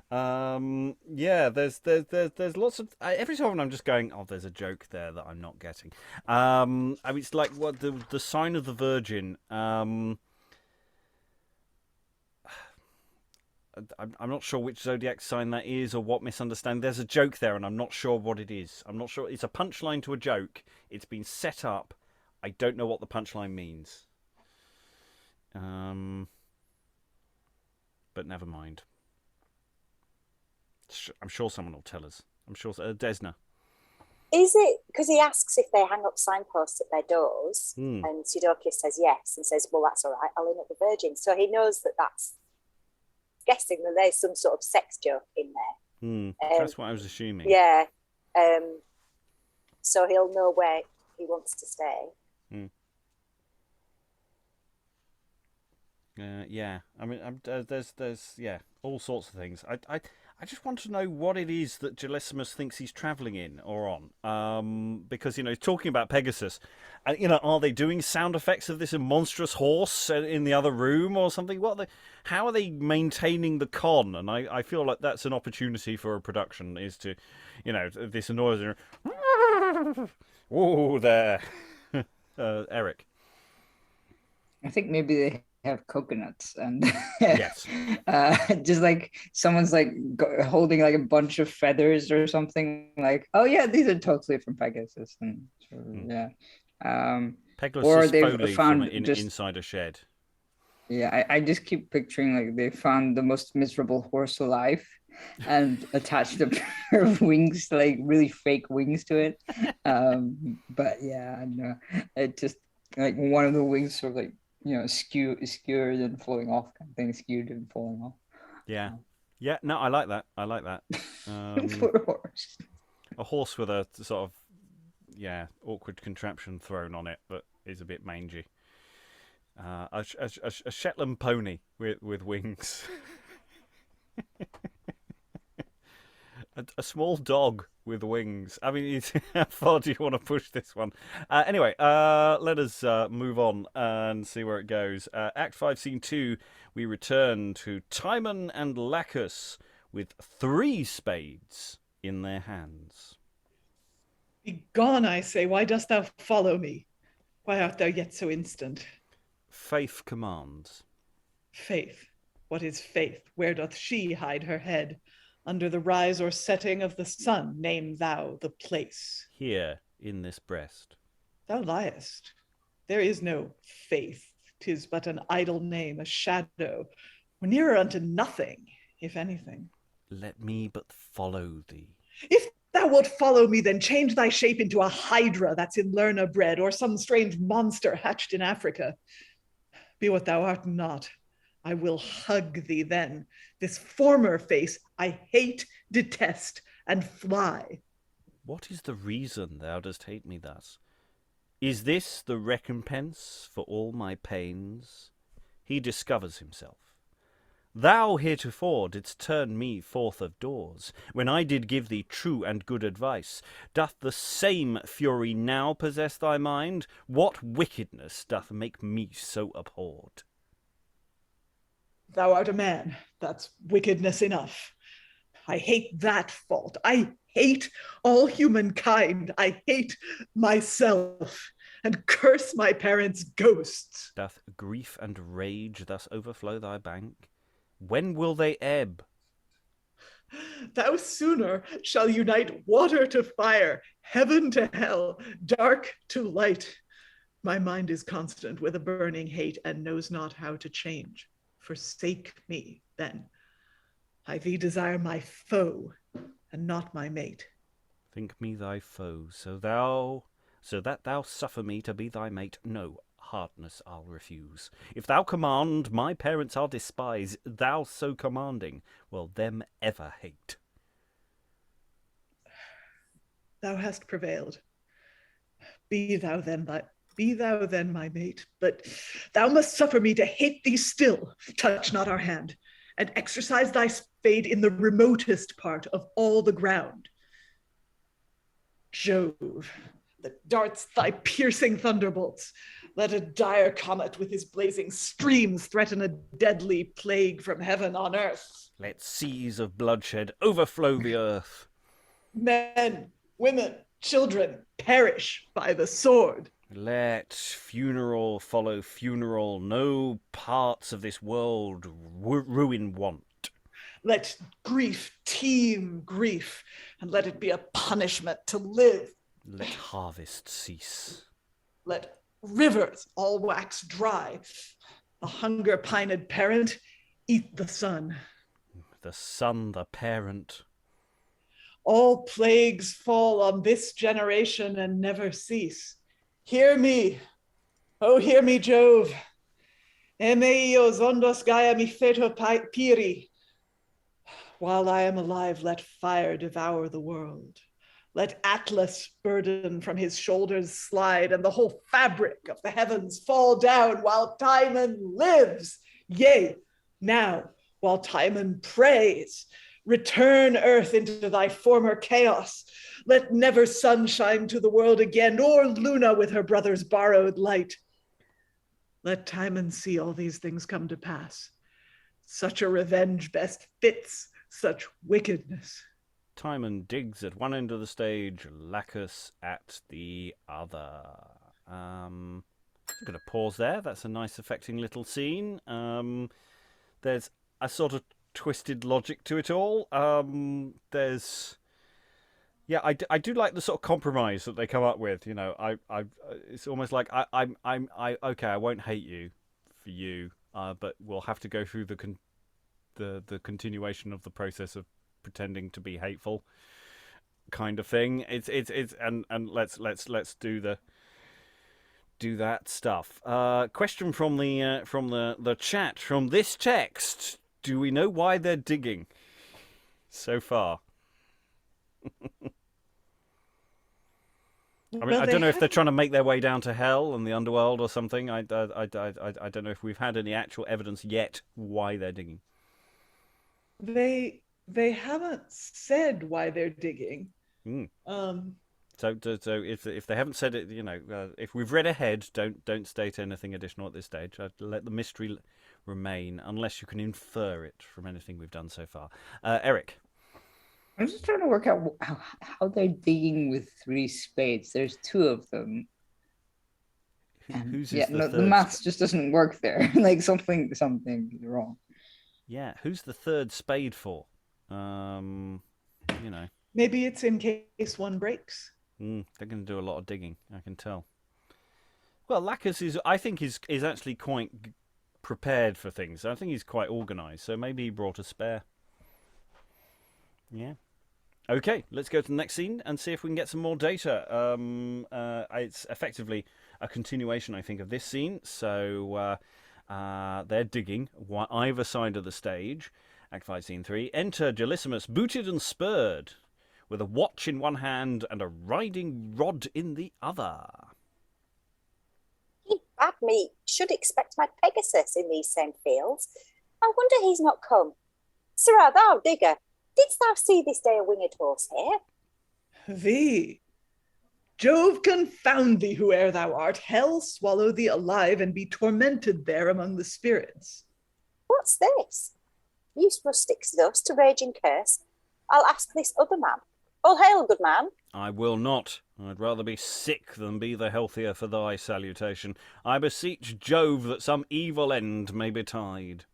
There's lots of every so often I'm just going, oh, there's a joke there that I'm not getting. It's like what the sign of the Virgin. I'm not sure which zodiac sign that is or what misunderstanding. There's a joke there, and I'm not sure what it is. I'm not sure. It's a punchline to a joke. It's been set up. I don't know what the punchline means. But never mind. I'm sure someone will tell us. I'm sure Desna. Is it because he asks if they hang up signposts at their doors, and Pseudocheus says yes, and says, well, that's all right, I'll in at the Virgin. So he knows that that's guessing that there's some sort of sex joke in there. That's what I was assuming. Yeah. So he'll know where he wants to stay. Yeah. I mean, there's all sorts of things. I just want to know what it is that Gelasimus thinks he's travelling in or on. Because, he's talking about Pegasus. And, are they doing sound effects of this monstrous horse in the other room or something? How are they maintaining the con? And I feel like that's an opportunity for a production, is to, this noise. Oh, there. Eric. I think maybe they have coconuts and yes, just like someone's like holding like a bunch of feathers or something, like, oh yeah, these are totally from Pegasus, and yeah. Pegasus or they've Foley found from inside a shed. Yeah, I just keep picturing like they found the most miserable horse alive and attached a pair of wings, like really fake wings to it. But yeah, no, it just like one of the wings sort of like, skewered and falling off kind of thing, skewed and falling off. Yeah. Yeah, no, I like that. I like that. For a horse. A horse with a sort of, awkward contraption thrown on it that is a bit mangy. A Shetland pony with wings. A small dog with wings. I mean, how far do you want to push this one? Anyway, let us move on and see where it goes. Act 5, Scene 2, we return to Timon and Lachus with 3 spades in their hands. Begone, I say, why dost thou follow me? Why art thou yet so instant? Faith commands. Faith. What is faith? Where doth she hide her head? Under the rise or setting of the sun, name thou the place. Here, in this breast. Thou liest. There is no faith. 'Tis but an idle name, a shadow, or nearer unto nothing, if anything. Let me but follow thee. If thou wilt follow me, then change thy shape into a hydra that's in Lerna bred, or some strange monster hatched in Africa. Be what thou art not. I will hug thee then. This former face I hate, detest, and fly. What is the reason thou dost hate me thus? Is this the recompense for all my pains? He discovers himself. Thou heretofore didst turn me forth of doors, when I did give thee true and good advice. Doth the same fury now possess thy mind? What wickedness doth make me so abhorred? Thou art a man. That's wickedness enough. I hate that fault. I hate all humankind. I hate myself, and curse my parents' ghosts. Doth grief and rage thus overflow thy bank? When will they ebb? Thou sooner shall unite water to fire, heaven to hell, dark to light. My mind is constant with a burning hate, and knows not how to change. Forsake me, then. I thee desire my foe, and not my mate. Think me thy foe, so that thou suffer me to be thy mate. No, hardness I'll refuse. If thou command, my parents I'll despise. Thou so commanding, will them ever hate. Thou hast prevailed. Be thou then my mate, but thou must suffer me to hate thee still. Touch not our hand, and exercise thy spade in the remotest part of all the ground. Jove, that darts thy piercing thunderbolts, let a dire comet with his blazing streams threaten a deadly plague from heaven on earth. Let seas of bloodshed overflow the earth. Men, women, children perish by the sword. Let funeral follow funeral. No parts of this world ruin want. Let grief teem grief, and let it be a punishment to live. Let harvest cease. Let rivers all wax dry. The hunger-pined parent eat the sun. The sun, the parent. All plagues fall on this generation and never cease. Hear me, oh, hear me, Jove. Emeio zondos Gaia mi feto piri. While I am alive, let fire devour the world. Let Atlas burden from his shoulders slide, and the whole fabric of the heavens fall down while Timon lives. Yea, now, while Timon prays, return earth into thy former chaos. Let never sun shine to the world again, nor Luna with her brother's borrowed light. Let Timon see all these things come to pass. Such a revenge best fits such wickedness. Timon digs at one end of the stage, Lachus at the other. I'm going to pause there. That's a nice, affecting little scene. There's a sort of twisted logic to it all. I do like the sort of compromise that they come up with. You know, it's almost like okay, I won't hate you for you, but we'll have to go through the continuation of the process of pretending to be hateful, kind of thing. It's and let's do do that stuff. Question from the chat, from this text. Do we know why they're digging so far? I mean, I don't know if they're trying to make their way down to hell and the underworld or something. I don't know if we've had any actual evidence yet why they're digging. They haven't said why they're digging. So if they haven't said it, if we've read ahead, don't state anything additional at this stage. I'd let the mystery remain unless you can infer it from anything we've done so far. Eric. I'm just trying to work out how they're digging with 3 spades. There's 2 of them. The maths just doesn't work there. Like something wrong. Yeah, who's the third spade for? Maybe it's in case one breaks. They're going to do a lot of digging, I can tell. Well, Lachus I think is actually quite prepared for things. I think he's quite organised, so maybe he brought a spare. Yeah. Okay, let's go to the next scene and see if we can get some more data. It's effectively a continuation, I think, of this scene. So they're digging either side of the stage. Act 5, Scene 3. Enter Gelasimus, booted and spurred, with a watch in one hand and a riding rod in the other. He bade me should expect my Pegasus in these same fields. I wonder he's not come. Sirrah, thou digger, didst thou see this day a winged horse here? Thee? Jove confound thee, whoe'er thou art. Hell swallow thee alive and be tormented there among the spirits. What's this? Use rustics thus to rage and curse. I'll ask this other man. All hail, good man. I will not. I'd rather be sick than be the healthier for thy salutation. I beseech Jove that some evil end may betide.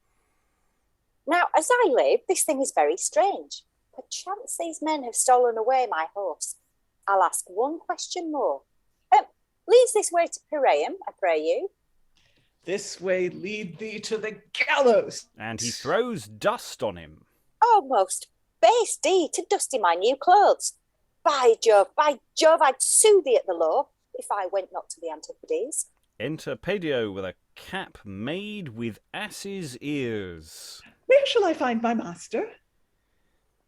Now, as I live, this thing is very strange. Perchance these men have stolen away my horse. I'll ask one question more. Leads this way to Piraeum, I pray you? This way lead thee to the gallows. And he throws dust on him. Oh, most base deed to dust in my new clothes. By Jove, I'd sue thee at the law if I went not to the Antipodes. Enter Paedio with a cap made with ass's ears. Where shall I find my master?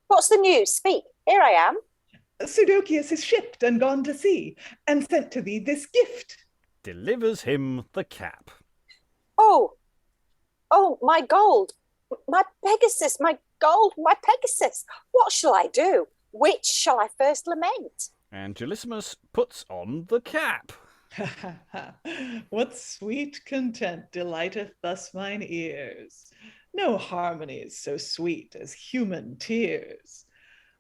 What's the news? Speak, here I am. Pseudocheus is shipped and gone to sea, and sent to thee this gift. Delivers him the cap. Oh, my gold, my Pegasus, my gold, my Pegasus. What shall I do? Which shall I first lament? And Gelasimus puts on the cap. What sweet content delighteth thus mine ears. No harmony is so sweet as human tears.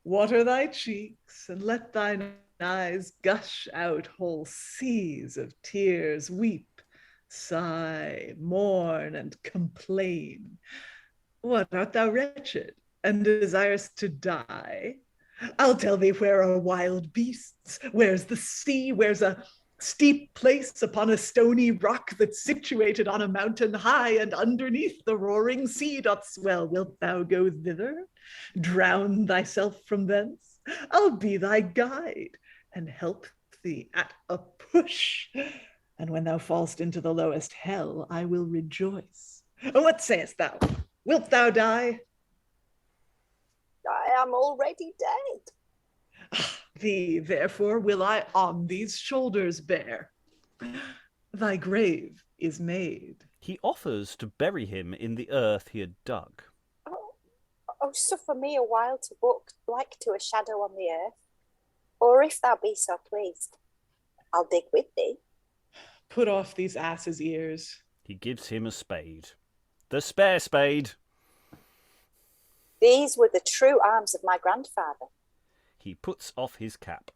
Water thy cheeks, and let thine eyes gush out whole seas of tears. Weep, sigh, mourn, and complain. What, art thou wretched, and desirest to die? I'll tell thee where are wild beasts, where's the sea, where's a steep place upon a stony rock that's situated on a mountain high, and underneath the roaring sea doth swell. Wilt thou go thither? Drown thyself from thence? I'll be thy guide, and help thee at a push. And when thou fall'st into the lowest hell, I will rejoice. What sayest thou? Wilt thou die? I am already dead. Thee, therefore, will I on these shoulders bear. Thy grave is made. He offers to bury him in the earth he had dug. Oh, suffer me a while to walk like to a shadow on the earth. Or if thou be so pleased, I'll dig with thee. Put off these asses' ears. He gives him a spade. The spare spade. These were the true arms of my grandfather. He puts off his cap.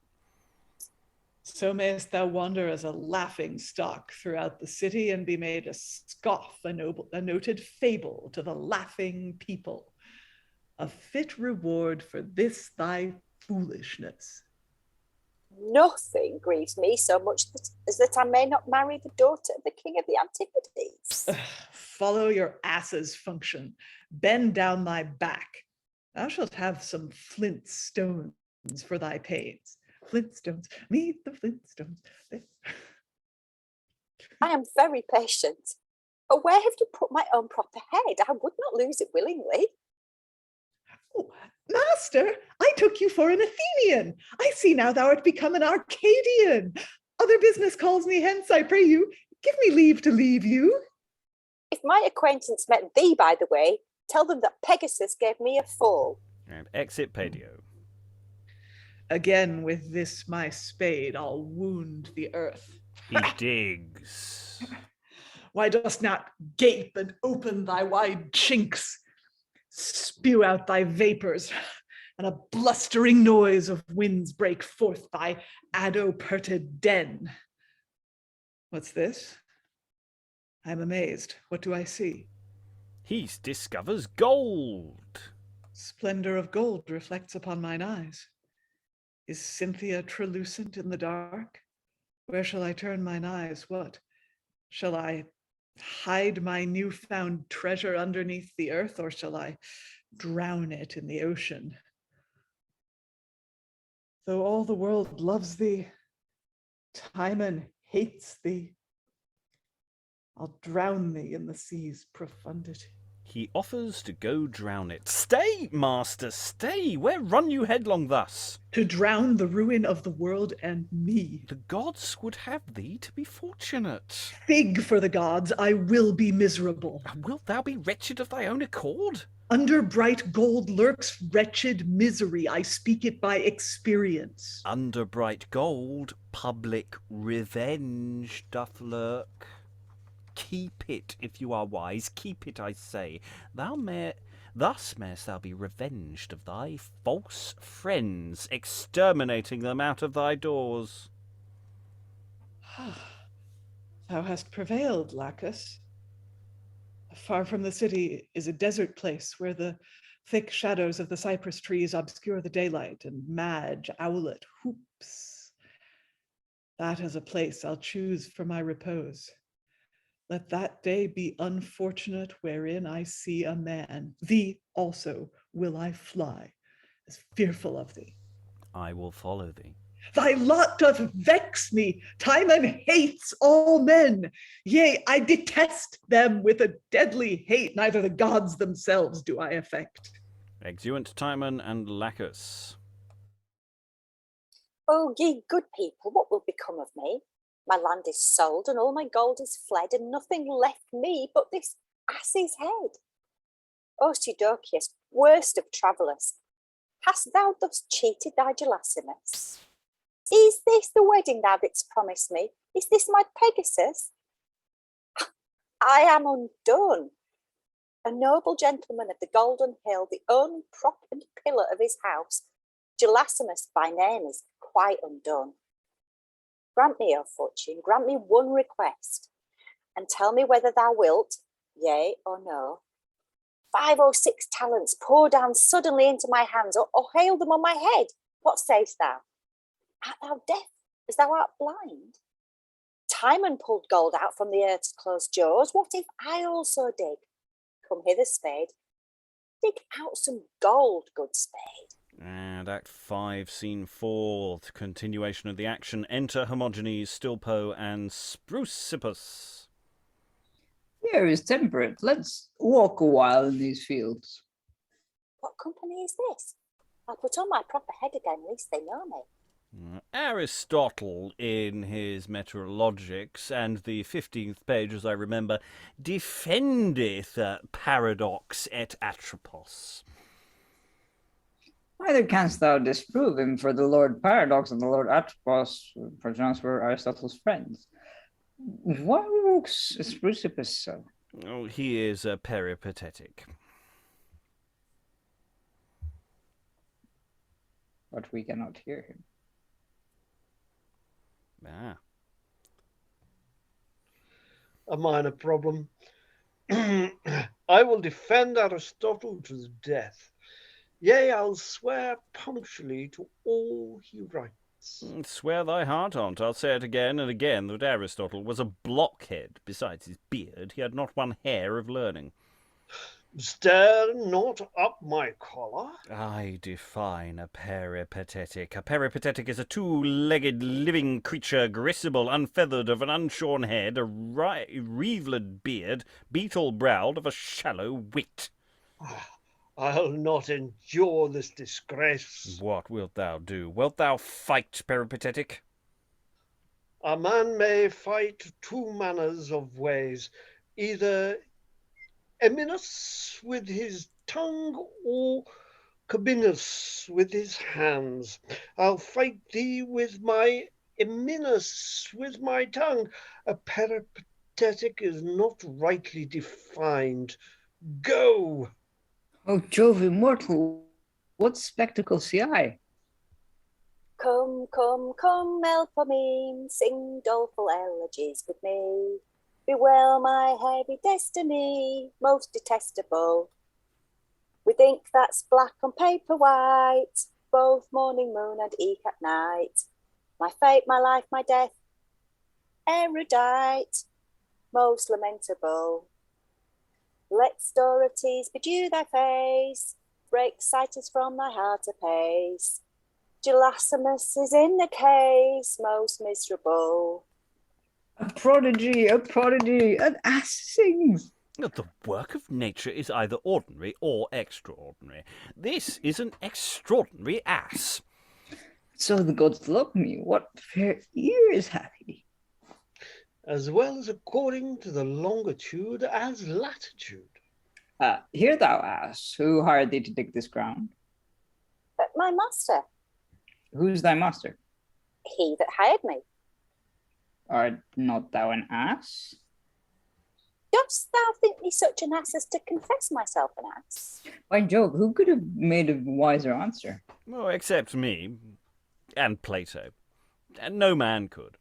So mayest thou wander as a laughing stock throughout the city and be made a scoff, a noted fable to the laughing people. A fit reward for this thy foolishness. Nothing grieves me so much as that I may not marry the daughter of the king of the Antipodes. Follow your ass's function. Bend down thy back. Thou shalt have some flint stones for thy pains. Flintstones, meet the Flintstones. I am very patient. But where have you put my own proper head? I would not lose it willingly. Oh, Master, I took you for an Athenian. I see now thou art become an Arcadian. Other business calls me hence, I pray you. Give me leave to leave you. If my acquaintance met thee, by the way, tell them that Pegasus gave me a fall. And exit Paedio. Again with this my spade, I'll wound the earth. He digs. Why dost not gape and open thy wide chinks? Spew out thy vapors, and a blustering noise of winds break forth thy addoperted den. What's this? I'm amazed. What do I see? He discovers gold. Splendor of gold reflects upon mine eyes. Is Cynthia translucent in the dark? Where shall I turn mine eyes? What? Shall I hide my newfound treasure underneath the earth, or shall I drown it in the ocean? Though all the world loves thee, Timon hates thee. I'll drown thee in the sea's profundity. He offers to go drown it. Stay, master, stay! Where run you headlong thus? To drown the ruin of the world and me. The gods would have thee to be fortunate. Fig for the gods, I will be miserable. Wilt thou be wretched of thy own accord? Under bright gold lurks wretched misery. I speak it by experience. Under bright gold, public revenge doth lurk. Keep it, if you are wise, keep it, I say. Thus mayst thou be revenged of thy false friends, exterminating them out of thy doors. Thou hast prevailed, Lachus. Far from the city is a desert place where the thick shadows of the cypress trees obscure the daylight, and Madge owlet whoops. That is a place I'll choose for my repose. Let that day be unfortunate wherein I see a man. Thee also will I fly, as fearful of thee. I will follow thee. Thy lot doth vex me. Timon hates all men. Yea, I detest them with a deadly hate. Neither the gods themselves do I affect. Exeunt Timon and Lachus. Oh, ye good people, what will become of me? My land is sold, and all my gold is fled, and nothing left me but this ass's head. O Pseudocheus, worst of travellers, hast thou thus cheated thy Gelasimus? Is this the wedding thou didst promise me? Is this my Pegasus? I am undone. A noble gentleman of the Golden Hill, the only prop and pillar of his house, Gelasimus by name, is quite undone. Grant me, O fortune, grant me one request, and tell me whether thou wilt, yea or no, 5 or 6 talents pour down suddenly into my hands, or hail them on my head. What sayest thou? Art thou deaf as thou art blind? Timon pulled gold out from the earth's closed jaws. What if I also dig? Come hither, spade. Dig out some gold, good spade. And Act 5, Scene 4, the continuation of the action. Enter Hermogenes, Stilpo, and Sprusippus. Here is temperate. Let's walk a while in these fields. What company is this? I'll put on my proper head again, at least they know me. Aristotle, in his Meteorologics, and the 15th page, as I remember, defendeth paradox et atropos. Neither canst thou disprove him, for the Lord Paradox and the Lord Atropos perchance were Aristotle's friends. Why looks Sprusippus so? Oh, he is peripatetic. But we cannot hear him. Ah. A minor problem. I will defend Aristotle to the death. Yea, I'll swear punctually to all he writes. Swear thy heart on't. I'll say it again and again that Aristotle was a blockhead. Besides his beard, he had not one hair of learning. Stir not up my collar. I define a peripatetic. A peripatetic is a two-legged living creature, graceful, unfeathered, of an unshorn head, a wreathed beard, beetle-browed, of a shallow wit. I'll not endure this disgrace. What wilt thou do? Wilt thou fight, peripatetic? A man may fight two manners of ways, either eminus with his tongue or cabinus with his hands. I'll fight thee with my eminus, with my tongue. A peripatetic is not rightly defined. Go! Oh, Jove immortal, what spectacle see I? Come, come, come, Melpomene, sing doleful elegies with me. Bewail my heavy destiny, most detestable. With ink that's black on paper white, both morning moon and eke at night. My fate, my life, my death, erudite, most lamentable. Let store of tears bedew thy face, break sighters from thy heart apace. Gelasimus is in the case, most miserable. A prodigy, an ass sings. The work of nature is either ordinary or extraordinary. This is an extraordinary ass. So the gods love me, what fair ears hath he? As well as according to the longitude as latitude. Hear thou, ass, who hired thee to dig this ground? But my master, Who's thy master? he that hired me. Art not thou an ass? Dost thou think me such an ass as to confess myself an ass? By Jove, who could have made a wiser answer? Oh, except me. And Plato. And no man could.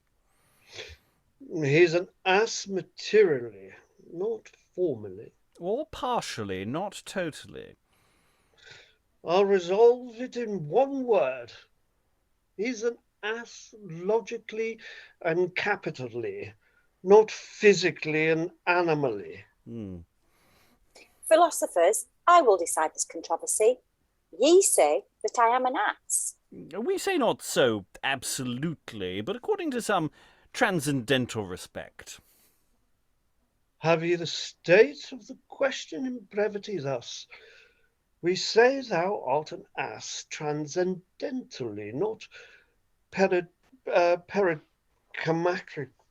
He's an ass materially, not formally. Or partially, not totally. I'll resolve it in one word. He's an ass logically and capitally, not physically and animally. Philosophers, I will decide this controversy. Ye say that I am an ass. We say not so absolutely, but according to some transcendental respect. Have ye the state of the question in brevity thus? We say thou art an ass transcendentally, not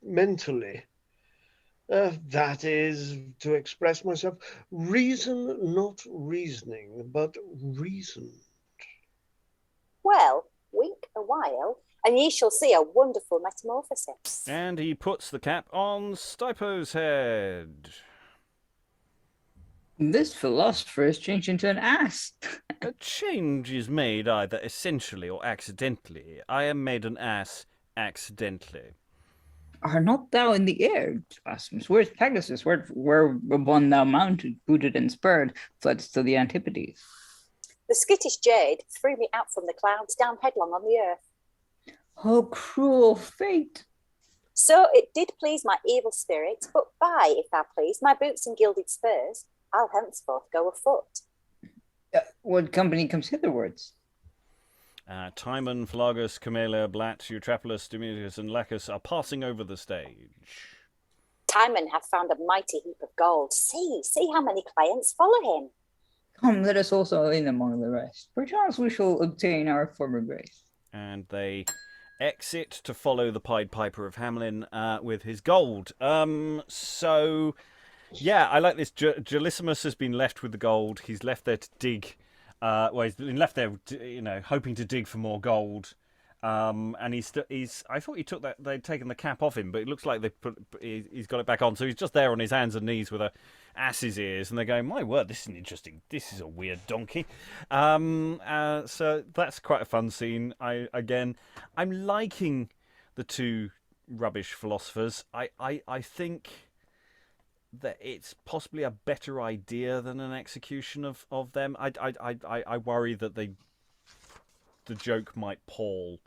mentally. That is, to express myself, reason not reasoning, but reason. Well, wink a while, and ye shall see a wonderful metamorphosis. And he puts the cap on Stilpo's head. This philosopher is changed into an ass. A change is made either essentially or accidentally. I am made an ass accidentally. Are not thou in the air, Gelasimus? Where's Pegasus? Whereupon thou mounted, booted and spurred, fledst to the Antipodes? The skittish jade threw me out from the clouds down headlong on the earth. Oh, cruel fate! So it did please my evil spirit, but by, if thou please, my boots and gilded spurs, I'll henceforth go afoot. What company comes hitherwards? Timon, Philargurus, Callimela, Blatte, Eutrapelus, Demeas, and Lachus are passing over the stage. Timon hath found a mighty heap of gold. See how many clients follow him. Come, let us also in among the rest. Perchance we shall obtain our former grace. And they exit to follow the Pied Piper of Hamelin with his gold. So, yeah, I like this. Gelasimus has been left with the gold. He's left there to dig. He's been left there, hoping to dig for more gold. And he's. I thought they'd taken the cap off him, but it looks like he's got it back on. So he's just there on his hands and knees with a ass's ears, and they're going, "My word, this is interesting. This is a weird donkey." So that's quite a fun scene. I'm liking the two rubbish philosophers. I think that it's possibly a better idea than an execution of them. I worry that the joke might pall,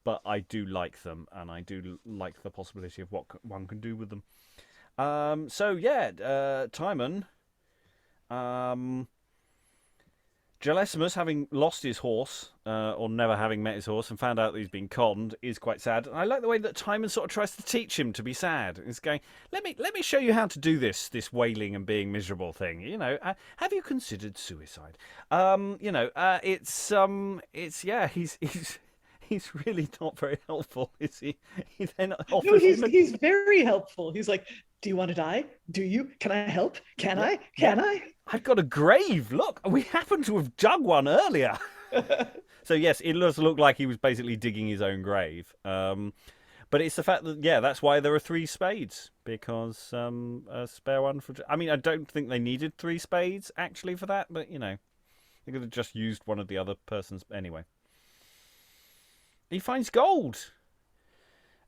but I do like them, and I do like the possibility of what one can do with them. Timon Gelasimus, having lost his horse, or never having met his horse, and found out that he's been conned, is quite sad. And I like the way that Timon sort of tries to teach him to be sad. He's going, let me show you how to do this wailing and being miserable thing. You know, have you considered suicide? He's really not very helpful, is he? He then offers he's very helpful. He's like, do you want to die? Do you? Can I help? Can I? I've got a grave. Look, we happen to have dug one earlier. So yes, it does look like he was basically digging his own grave. But it's the fact that, that's why there are 3 spades, because a spare one for... I mean, I don't think they needed 3 spades, actually, for that, but, they could have just used one of the other person's... Anyway. He finds gold.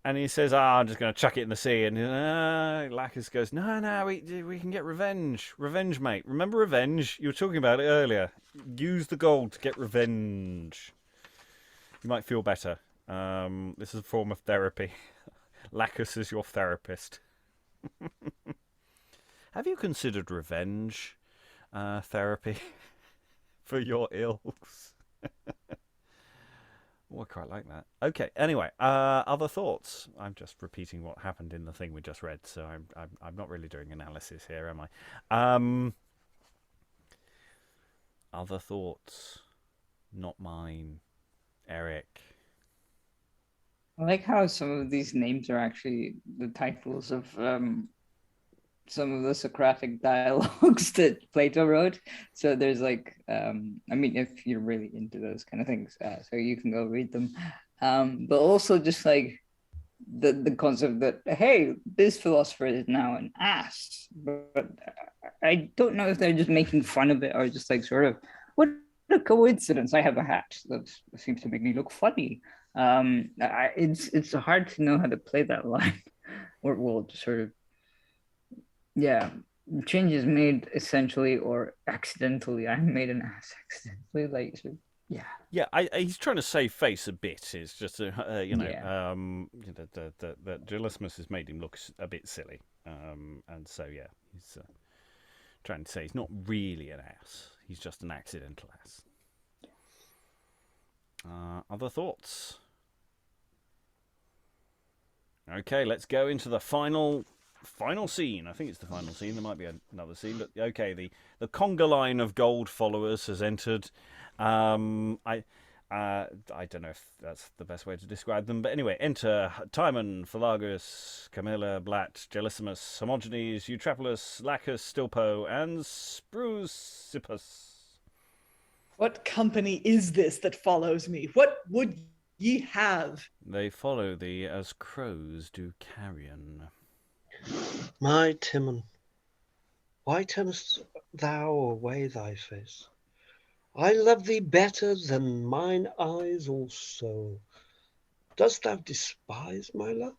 And he says, I'm just going to chuck it in the sea. And Lachus goes, no, we can get revenge. Revenge, mate. Remember revenge? You were talking about it earlier. Use the gold to get revenge. You might feel better. This is a form of therapy. Lachus is your therapist. Have you considered revenge therapy for your ills? Oh, I quite like that. Okay. Anyway, other thoughts? I'm just repeating what happened in the thing we just read, so I'm not really doing analysis here, am I? Other thoughts? Not mine. Eric. I like how some of these names are actually the titles of some of the Socratic dialogues that Plato wrote. So there's like, if you're really into those kind of things, so you can go read them. But also just like the concept that, hey, this philosopher is now an ass. But I don't know if they're just making fun of it or just like sort of, what a coincidence. I have a hat that seems to make me look funny. It's hard to know how to play that line, or well, sort of, changes made essentially or accidentally. I made an ass accidentally, like, so, he's trying to save face a bit. It's just that Gelasimus has made him look a bit silly, and so he's trying to say he's not really an ass. He's just an accidental ass. Other thoughts? Okay, let's go into the final scene. I think it's the final scene. There might be another scene, but okay. The conga line of gold followers has entered. I don't know if that's the best way to describe them, but anyway, enter Timon, Philargurus, Callimela, Blatte, Gelasimus, Hermogenes, Eutrapelus, Lachus, Stilpo, and Sprusippus. What company is this that follows me? What would ye have? They follow thee as crows do carrion. My Timon, why turnest thou away thy face? I love thee better than mine eyes also. Dost thou despise my love?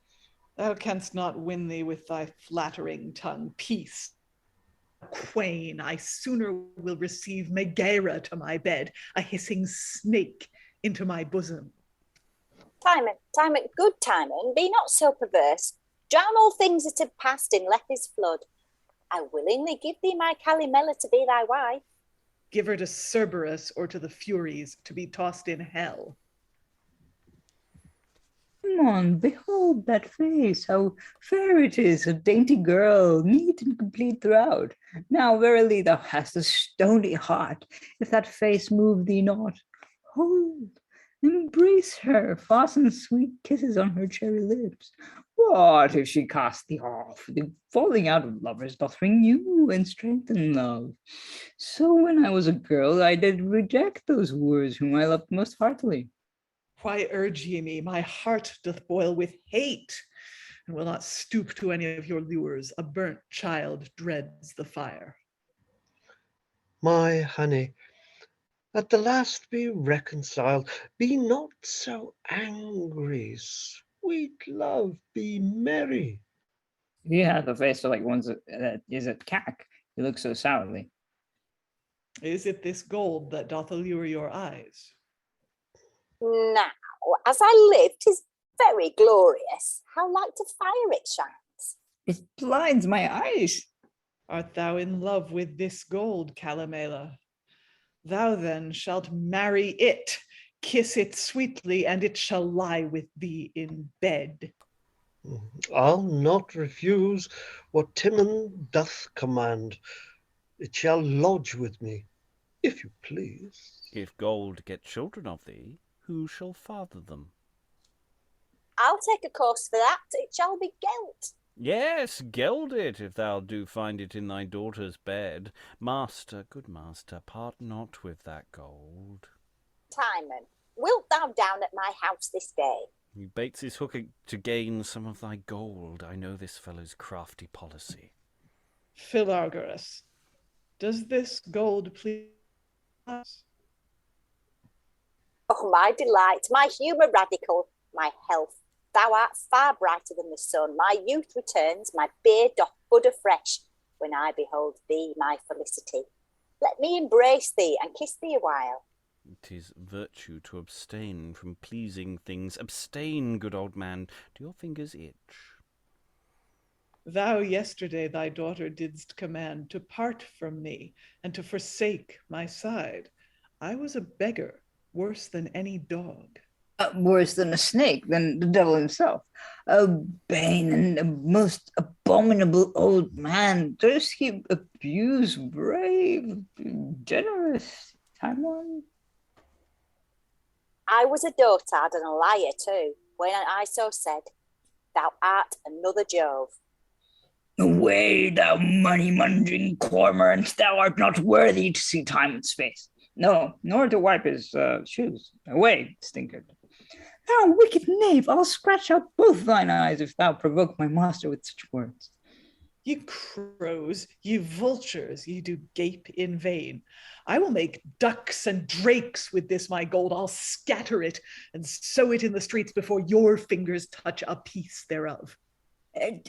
Thou canst not win thee with thy flattering tongue. Peace, Quain, I sooner will receive Megara to my bed, a hissing snake into my bosom. Timon, good Timon, be not so perverse. Drown all things that have passed in Lethe's flood. I willingly give thee my Callimela to be thy wife. Give her to Cerberus or to the Furies to be tossed in hell. Come on, behold that face, how fair it is, a dainty girl, neat and complete throughout. Now verily thou hast a stony heart, if that face move thee not. Hold, embrace her, fasten sweet kisses on her cherry lips. What if she cast thee off? The falling out of lovers doth renew and strengthen love. So when I was a girl, I did reject those wooers whom I loved most heartily. Why urge ye me? My heart doth boil with hate, and will not stoop to any of your lures. A burnt child dreads the fire. My honey, at the last be reconciled. Be not so angry. Sweet love, be merry. Yeah, the face of like one's is it cack. You look so sourly. Is it this gold that doth allure your eyes? Now, as I live, 'tis very glorious. How like to fire it shines. It blinds my eyes. Art thou in love with this gold, Callimela? Thou then shalt marry it, kiss it sweetly, and it shall lie with thee in bed. I'll not refuse what Timon doth command. It shall lodge with me, if you please. If gold get children of thee, who shall father them? I'll take a course for that. It shall be gelt. Yes, geld it, if thou do find it in thy daughter's bed. Master, good master, part not with that gold. Timon, wilt thou down at my house this day? He baits his hook to gain some of thy gold. I know this fellow's crafty policy. Philargurus, does this gold please us? Oh, my delight, my humour radical, my health. Thou art far brighter than the sun. My youth returns, my beard doth bud afresh when I behold thee, my felicity. Let me embrace thee and kiss thee awhile. 'Tis virtue to abstain from pleasing things. Abstain, good old man. Do your fingers itch? Thou yesterday thy daughter didst command to part from me and to forsake my side. I was a beggar, worse than any dog. Worse than a snake, than the devil himself. A bane and a most abominable old man. Does he abuse brave, generous Timon? I was a dotard and a liar too, when I so said, thou art another Jove. Away, thou money-munging cormorant, thou art not worthy to see Timon's face. No, nor to wipe his shoes. Away, stinker. Thou wicked knave, I'll scratch out both thine eyes if thou provoke my master with such words. Ye crows, ye vultures, ye do gape in vain. I will make ducks and drakes with this my gold. I'll scatter it and sow it in the streets before your fingers touch a piece thereof. Oh,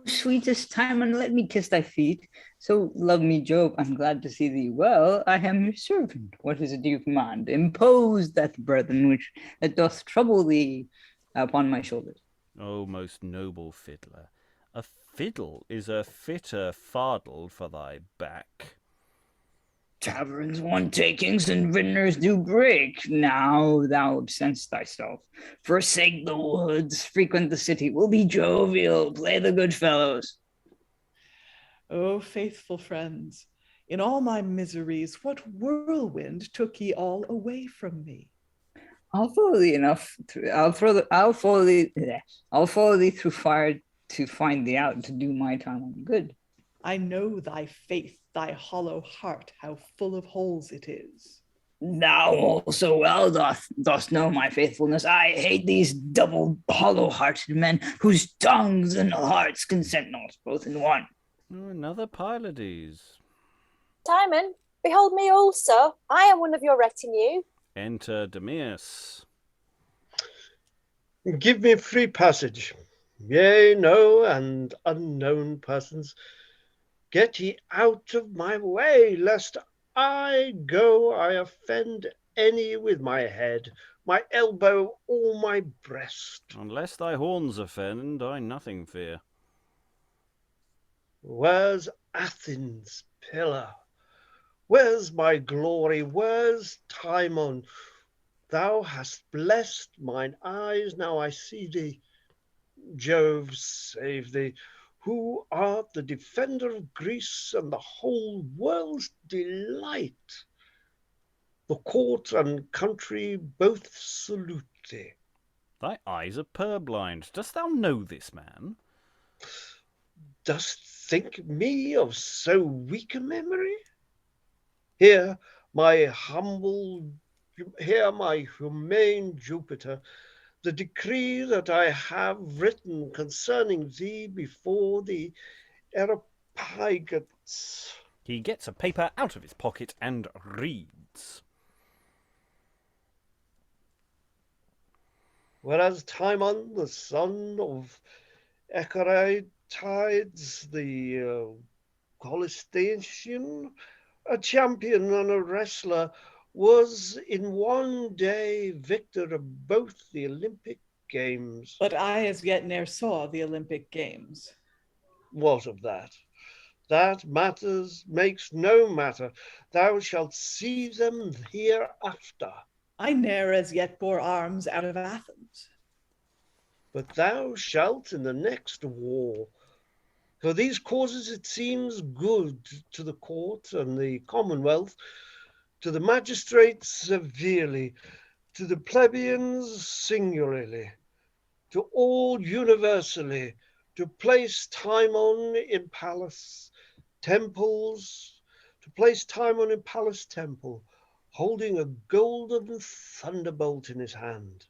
sweetest Timon, let me kiss thy feet. So love me, Jove, I'm glad to see thee well. I am your servant. What is it you command? Impose that burden which doth trouble thee upon my shoulders. O most noble fiddler, a fiddle is a fitter fardel for thy back. Taverns want takings and vintners do break. Now thou absence thyself. Forsake the woods, frequent the city. We'll be jovial, play the good fellows. O faithful friends, in all my miseries, what whirlwind took ye all away from me? I'll follow thee enough. I'll follow thee through fire to find thee out, to do my time on good. I know thy faith, thy hollow heart, how full of holes it is. Thou also well dost know my faithfulness. I hate these double hollow-hearted men whose tongues and hearts consent not, both in one. Oh, another Pylades. Timon, behold me also. I am one of your retinue. Enter Demeas. Give me free passage. Yea, no, and unknown persons, get ye out of my way, lest I offend any with my head, my elbow, or my breast. Unless thy horns offend, I nothing fear. Where's Athens' pillar? Where's my glory? Where's Timon? Thou hast blessed mine eyes, now I see thee. Jove save thee, who art the defender of Greece and the whole world's delight. The court and country both salute thee. Thy eyes are purblind. Dost thou know this man? Dost think me of so weak a memory? Hear my humane Jupiter, the decree that I have written concerning thee before the Eutrapelus. He gets a paper out of his pocket and reads. Whereas Timon, the son of Echarides, the Colistatian, a champion and a wrestler, was in one day victor of both the Olympic Games. But I as yet ne'er saw the Olympic Games. What of that? That makes no matter. Thou shalt see them hereafter. I ne'er as yet bore arms out of Athens. But thou shalt in the next war. For these causes it seems good to the court and the commonwealth, to the magistrates severely, to the plebeians singularly, to all universally, to place Timon in palace temples, temple, holding a golden thunderbolt in his hand.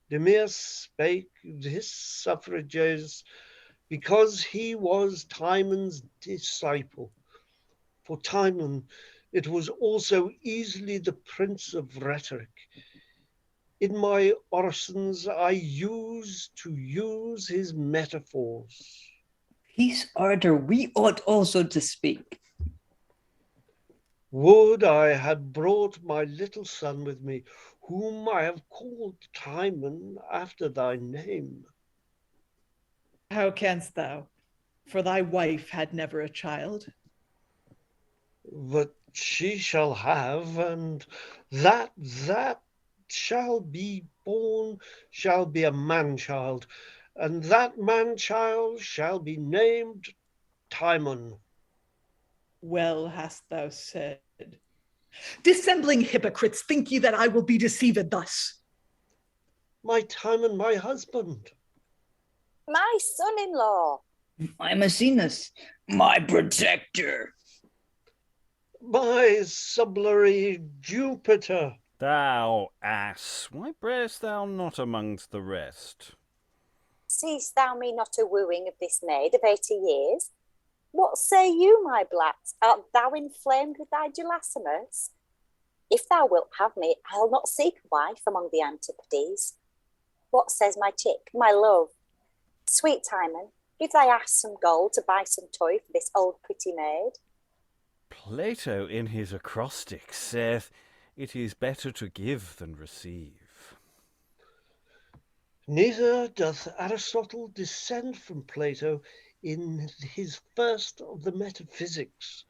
Demeas spake his suffrages because he was Timon's disciple. For Timon, it was also easily the prince of rhetoric. In my orisons, I used to use his metaphors. Peace, ardor, we ought also to speak. Would I had brought my little son with me, whom I have called Timon after thy name. How canst thou? For thy wife had never a child. But she shall have, and that shall be born shall be a man-child, and that man-child shall be named Timon. Well hast thou said. Dissembling hypocrites, think ye that I will be deceived thus? My Timon, my husband. My son-in-law. My Maecenas, my protector. My sublary Jupiter. Thou ass, why brayest thou not amongst the rest? Seest thou me not a wooing of this maid of 80 years? What say you, my Blatte? Art thou inflamed with thy Gelasimus? If thou wilt have me, I'll not seek a wife among the Antipodes. What says my chick, my love? Sweet Timon, give thy ass some gold to buy some toy for this old pretty maid. Plato in his acrostic saith, it is better to give than receive. Neither doth Aristotle descend from Plato in his first of the metaphysics.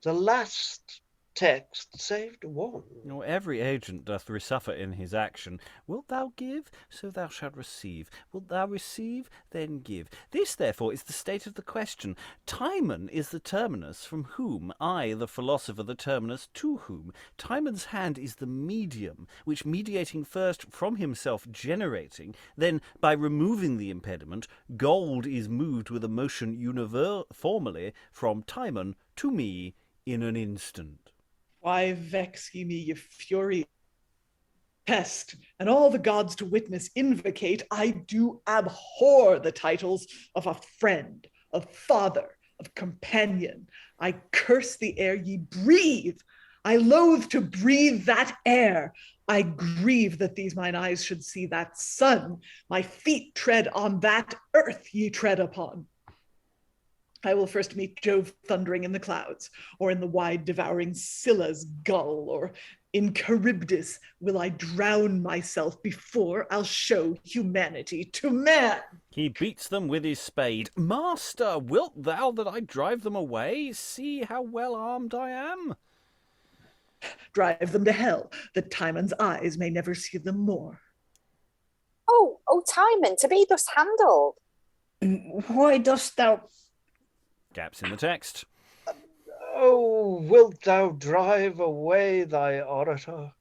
The last text saved one. Nor every agent doth resuffer in his action. Wilt thou give? So thou shalt receive. Wilt thou receive? Then give. This, therefore, is the state of the question. Timon is the terminus from whom, I, the philosopher, the terminus to whom. Timon's hand is the medium, which mediating first from himself generating, then, by removing the impediment, gold is moved with a motion uniformly from Timon to me in an instant. Why vex ye me, ye fury? Pest, and all the gods to witness invocate, I do abhor the titles of a friend, of father, of companion. I curse the air ye breathe. I loathe to breathe that air. I grieve that these mine eyes should see that sun. My feet tread on that earth ye tread upon. I will first meet Jove thundering in the clouds, or in the wide devouring Scylla's gull, or in Charybdis will I drown myself before I'll show humanity to man. He beats them with his spade. Master, wilt thou that I drive them away? See how well armed I am. Drive them to hell, that Timon's eyes may never see them more. Oh, Timon, to be thus handled. Why dost thou... Gaps in the text. Oh, wilt thou drive away thy orator?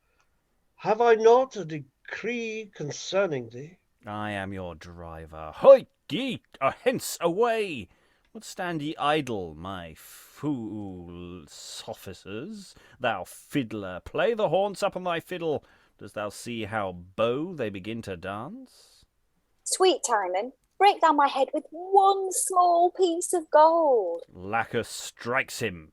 Have I not a decree concerning thee? I am your driver. Hoy, ye, hence, away! What stand ye idle, my fool sophisters? Thou fiddler, play the horns up on thy fiddle. Dost thou see how bow they begin to dance? Sweet Timon, break thou my head with one small piece of gold. Lachus strikes him.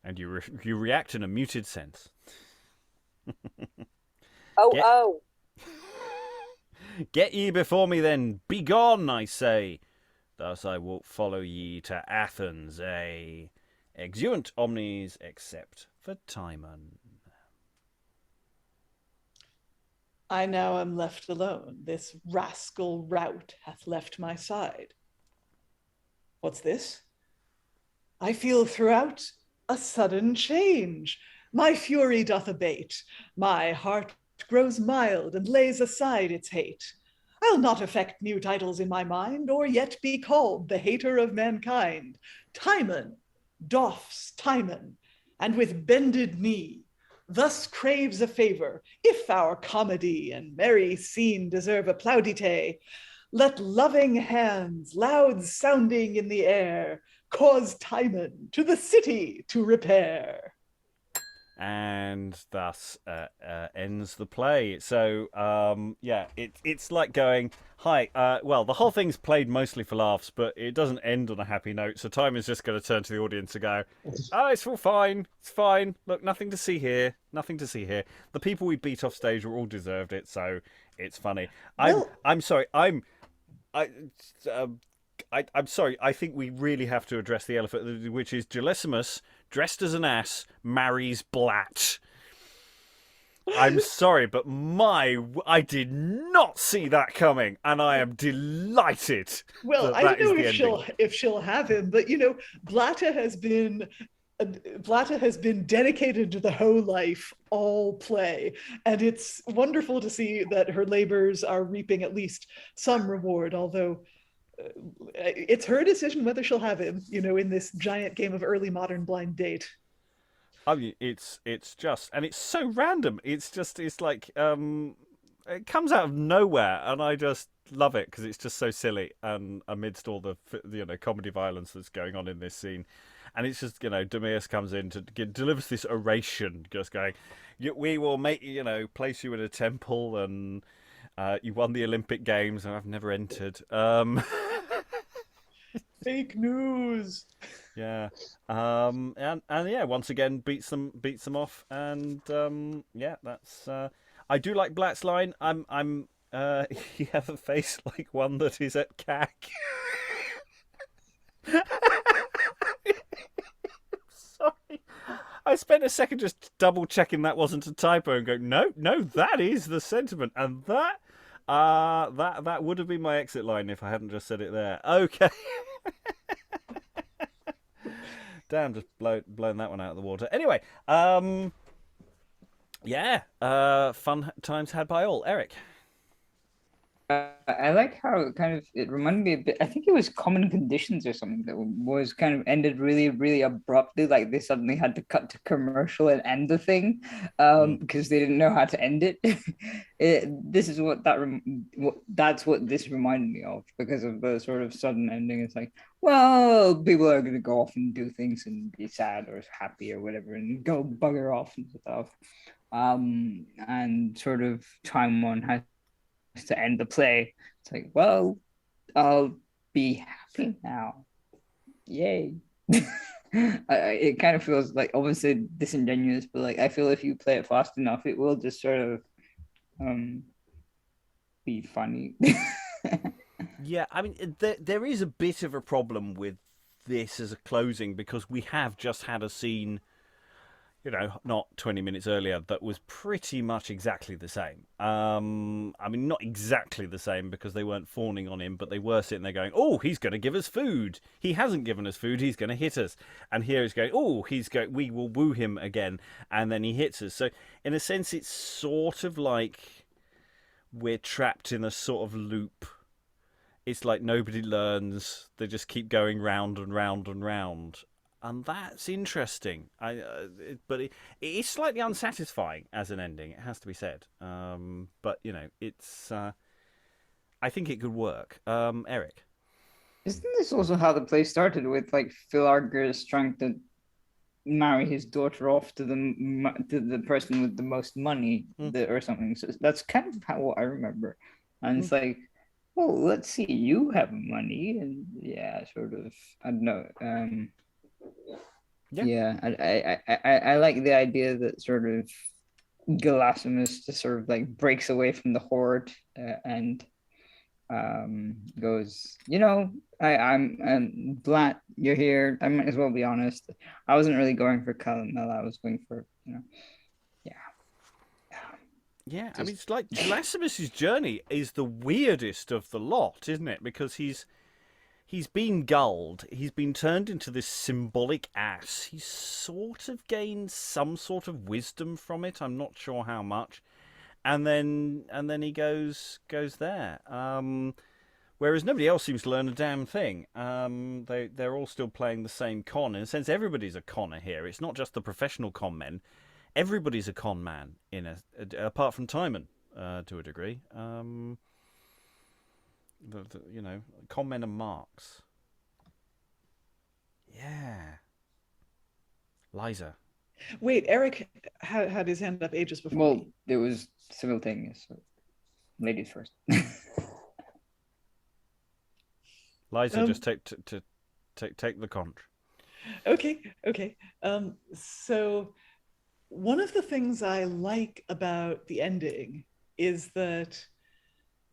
And you react in a muted sense. Get ye before me then, begone, I say. Thus I will follow ye to Athens, exeunt omnes except for Timon. I now am left alone. This rascal rout hath left my side. What's this? I feel throughout a sudden change. My fury doth abate. My heart grows mild and lays aside its hate. I'll not affect new titles in my mind, or yet be called the hater of mankind. Timon doffs Timon, and with bended knee thus craves a favor. If our comedy and merry scene deserve a plaudite, let loving hands, loud sounding in the air, cause Timon to the city to repair. And thus ends the play. So, it's like going, hi, well, the whole thing's played mostly for laughs, but it doesn't end on a happy note. So Timon's just going to turn to the audience and go, oh, it's all fine. It's fine. Look, nothing to see here. Nothing to see here. The people we beat off stage were all deserved it, so it's funny. I'm sorry. I'm sorry. I think we really have to address the elephant, which is Gelasimus, dressed as an ass, marries Blatte. I'm sorry, but I did not see that coming, and I am delighted. Well, I don't know if she'll have him, but Blatte has been dedicated to the hoe life all play, and it's wonderful to see that her labors are reaping at least some reward, although it's her decision whether she'll have him, in this giant game of early modern blind date. I mean, it's just, and it's so random. It's like, it comes out of nowhere, and I just love it because it's just so silly, and amidst all the comedy violence that's going on in this scene. And it's just, Demeas comes in delivers this oration, just going, we will place you in a temple, and you won the Olympic Games, and I've never entered. Fake news. Yeah. And yeah, once again beats them off, and that's. I do like Blatte's line. You have a face like one that is at CAC. Sorry. I spent a second just double checking that wasn't a typo and going, no, that is the sentiment, and that would have been my exit line if I hadn't just said it there. Okay. Damn, just blown that one out of the water. Anyway, fun times had by all. Eric. I like how it reminded me a bit. I think it was Common Conditions or something that was kind of ended really, really abruptly. Like they suddenly had to cut to commercial and end the thing because they didn't know how to end it. That's what this reminded me of because of the sort of sudden ending. It's like, well, people are going to go off and do things and be sad or happy or whatever and go bugger off and stuff. And sort of Timon has to end the play. It's like, well, I'll be happy now. Yay. It kind of feels like obviously disingenuous, but like I feel if you play it fast enough, it will just sort of be funny. Yeah, I mean, there is a bit of a problem with this as a closing because we have just had a scene, not 20 minutes earlier, that was pretty much exactly the same. I mean, not exactly the same because they weren't fawning on him, but they were sitting there going, oh, he's going to give us food. He hasn't given us food. He's going to hit us. And here he's going, oh, we will woo him again. And then he hits us. So in a sense, it's sort of like we're trapped in a sort of loop. It's like nobody learns. They just keep going round and round and round. And that's interesting. But it is slightly unsatisfying as an ending, it has to be said. But, it's... I think it could work. Eric? Isn't this also how the play started with, like, Philargurus trying to marry his daughter off to the person with the most money or something? So that's kind of how I remember. And it's like, well, let's see, you have money. And yeah, sort of, I don't know. I like the idea that sort of Gelasimus just sort of like breaks away from the horde and goes, I'm Blatte, you're here. I might as well be honest. I wasn't really going for Callimela. I was going for, Yeah, I mean, it's like Gelasimus' journey is the weirdest of the lot, isn't it? Because he's been gulled, he's been turned into this symbolic ass. He's sort of gained some sort of wisdom from it. I'm not sure how much, and then he goes there. Whereas nobody else seems to learn a damn thing. They're all still playing the same con. In a sense, everybody's a conner here. It's not just the professional con men. Everybody's a con man apart from Timon, to a degree. Con men and marks. Yeah. Liza. Wait, Eric had his hand up ages before. Well, me. there was simultaneous. So ladies first. Liza, just take the conch. Okay. So one of the things I like about the ending is that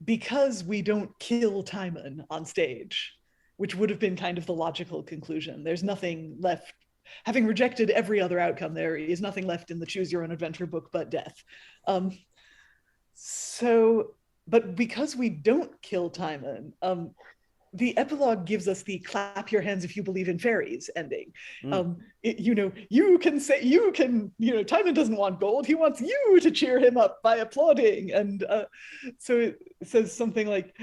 because we don't kill Timon on stage, which would have been kind of the logical conclusion, there's nothing left. Having rejected every other outcome, there is nothing left in the Choose Your Own Adventure book but death. But because we don't kill Timon, the epilogue gives us the clap your hands if you believe in fairies ending. You can Timon doesn't want gold. He wants you to cheer him up by applauding. And so it says something like,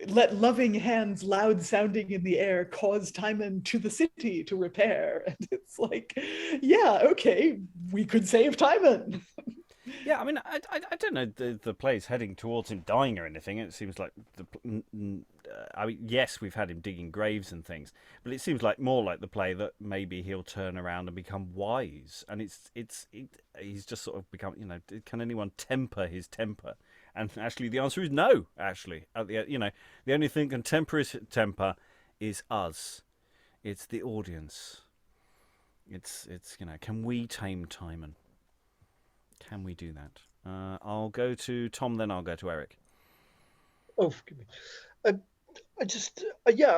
let loving hands loud sounding in the air cause Timon to the city to repair. And it's like, yeah, okay, we could save Timon. Yeah, I mean, I don't know the play's heading towards him dying or anything. It seems like I mean, yes, we've had him digging graves and things, but it seems like more like the play that maybe he'll turn around and become wise. And he's just sort of become, can anyone temper his temper? And actually, the answer is no. Actually, the only thing can temper his temper is us. It's the audience. It's can we tame Timon? Can we do that? I'll go to Tom, then I'll go to Eric. Oh, forgive me. I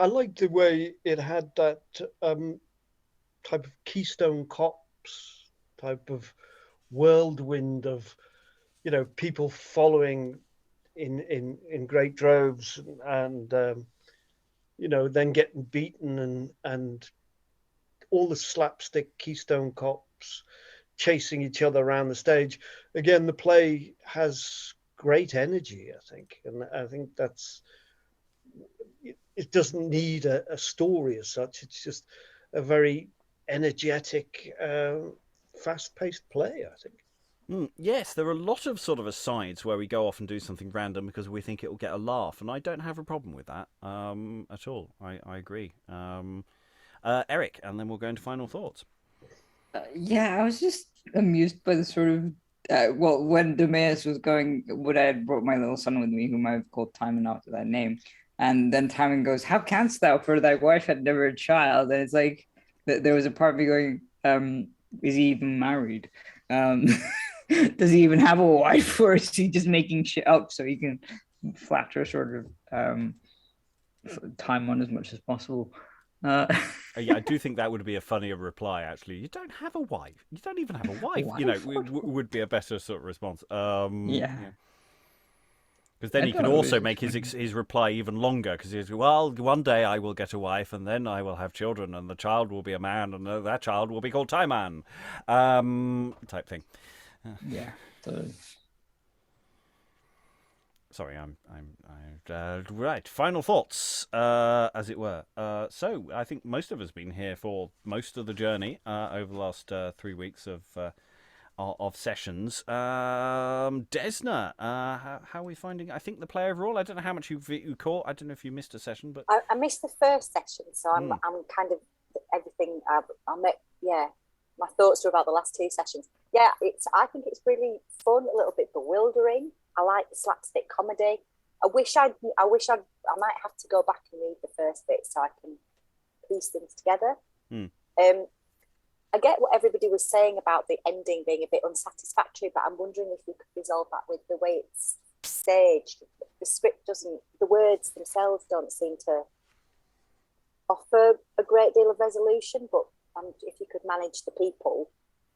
like the way it had that type of Keystone Cops type of whirlwind of, people following in great droves and then getting beaten and all the slapstick Keystone Cops chasing each other around the stage. Again, the play has great energy, I think, and I think it doesn't need a story as such. It's just a very energetic, fast-paced play, I think. Yes, there are a lot of sort of asides where we go off and do something random because we think it will get a laugh, and I don't have a problem with that at all. I agree. Eric, and then we'll go into final thoughts. I was just amused by the sort of when Demeas was going, would I had brought my little son with me, whom I've called Timon after that name, and then Timon goes, "How canst thou? For thy wife had never a child." And it's like there was a part of me going, "Is he even married? Does he even have a wife, or is he just making shit up so he can flatter sort of Timon as much as possible?" Yeah, I do think that would be a funnier reply. Actually, you don't have a wife. You don't even have a wife. Would be a better sort of response. Because then he can also make his reply even longer. Because he's one day I will get a wife, and then I will have children, and the child will be a man, and that child will be called Timon, type thing. Yeah. Totally. Sorry, I'm right. Final thoughts, as it were. So I think most of us have been here for most of the journey over the last 3 weeks of sessions. Desna, how are we finding? I think the play overall. I don't know how much you caught. I don't know if you missed a session, but I missed the first session, so I'm kind of everything. My thoughts are about the last 2 sessions. Yeah, I think it's really fun, a little bit bewildering. I like the slapstick comedy. I might have to go back and read the first bit so I can piece things together. I get what everybody was saying about the ending being a bit unsatisfactory, but I'm wondering if we could resolve that with the way it's staged. The words themselves don't seem to offer a great deal of resolution, but if you could manage the people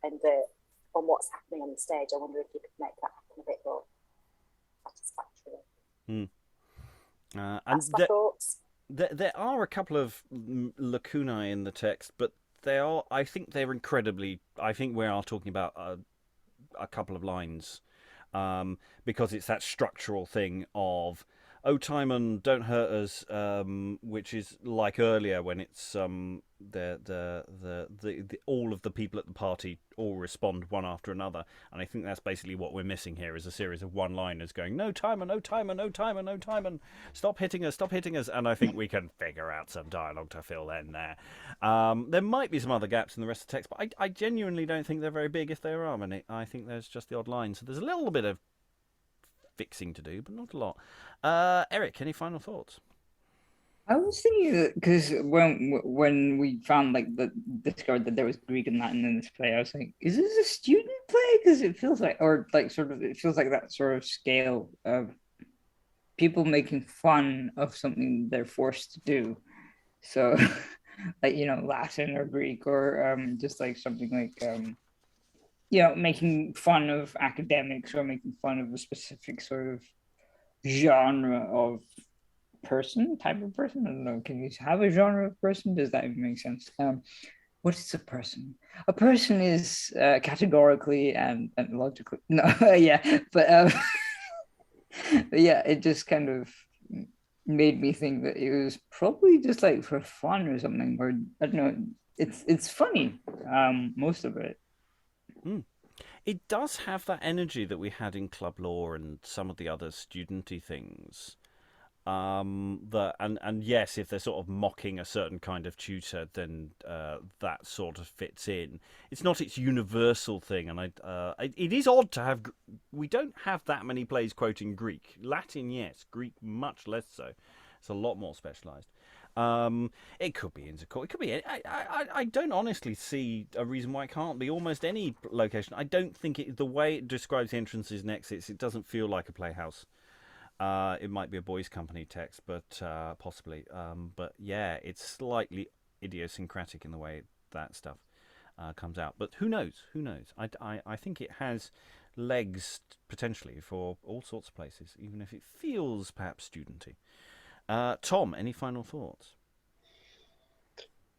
and on what's happening on the stage, I wonder if you could make that happen a bit more. And That's my thoughts. there are a couple of lacunae in the text, but I think they're incredibly. I think we are talking about a couple of lines, because it's that structural thing of, "Oh, Timon, don't hurt us," which is like earlier when it's the all of the people at the party all respond one after another, and I think that's basically what we're missing here is a series of one-liners going, "No, Timon, oh, Timon, oh, Timon, oh, Timon, stop hitting us, and I think we can figure out some dialogue to fill in there. There might be some other gaps in the rest of the text, but I genuinely don't think they're very big if there are many. I think there's just the odd line, so there's a little bit of fixing to do, but not a lot. Eric, any final thoughts? I was thinking because when we found discovered that there was Greek and Latin in this play, I was like, is this a student play? Because it feels like, or like sort of, it feels like that sort of scale of people making fun of something they're forced to do. So, like, Latin or Greek, or just like something like making fun of academics or making fun of a specific sort of genre of type of person. I don't know. Can you have a genre of person? Does that even make sense? What is a person? A person is categorically and logically no, yeah, but yeah, it just kind of made me think that it was probably just like for fun or something, or I don't know. It's funny, most of it. It does have that energy that we had in Club Law and some of the other studenty things. And yes, if they're sort of mocking a certain kind of tutor, then that sort of fits in. It's not its universal thing, and it is odd to have. We don't have that many plays quoting Greek. Latin, yes. Greek, much less so. It's a lot more specialised. It could be Intercourse. It could be. I don't honestly see a reason why it can't be almost any location. I don't think the way it describes the entrances and exits, it doesn't feel like a playhouse. It might be a boys' company text, but possibly. But yeah, it's slightly idiosyncratic in the way that stuff comes out. But who knows? Who knows? I think it has legs potentially for all sorts of places, even if it feels perhaps studenty. Tom, any final thoughts?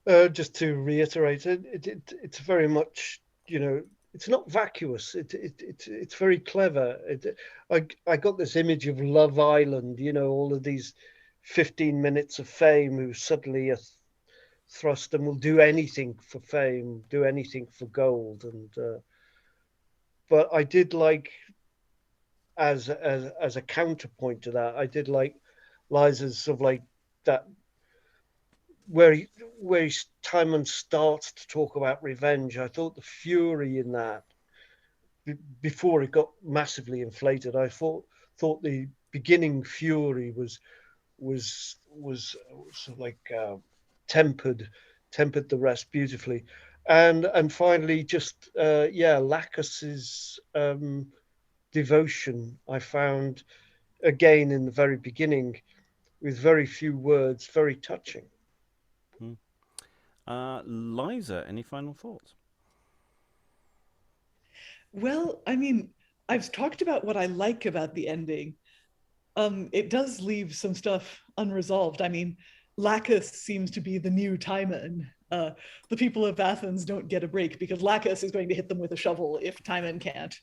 Just to reiterate, it's very much, it's not vacuous. It's very clever. I got this image of Love Island, all of these 15 minutes of fame who suddenly are thrust and will do anything for fame, do anything for gold. And but I did like, as a counterpoint to that, I did like Liza's sort of like that, where Timon starts to talk about revenge. I thought the fury in that, before it got massively inflated, I thought the beginning fury was sort of like tempered the rest beautifully, and finally just Lachus's devotion I found again in the very beginning, with very few words, very touching. Liza, any final thoughts? Well, I mean, I've talked about what I like about the ending. It does leave some stuff unresolved. I mean, Lachus seems to be the new Timon. The people of Athens don't get a break because Lachus is going to hit them with a shovel if Timon can't.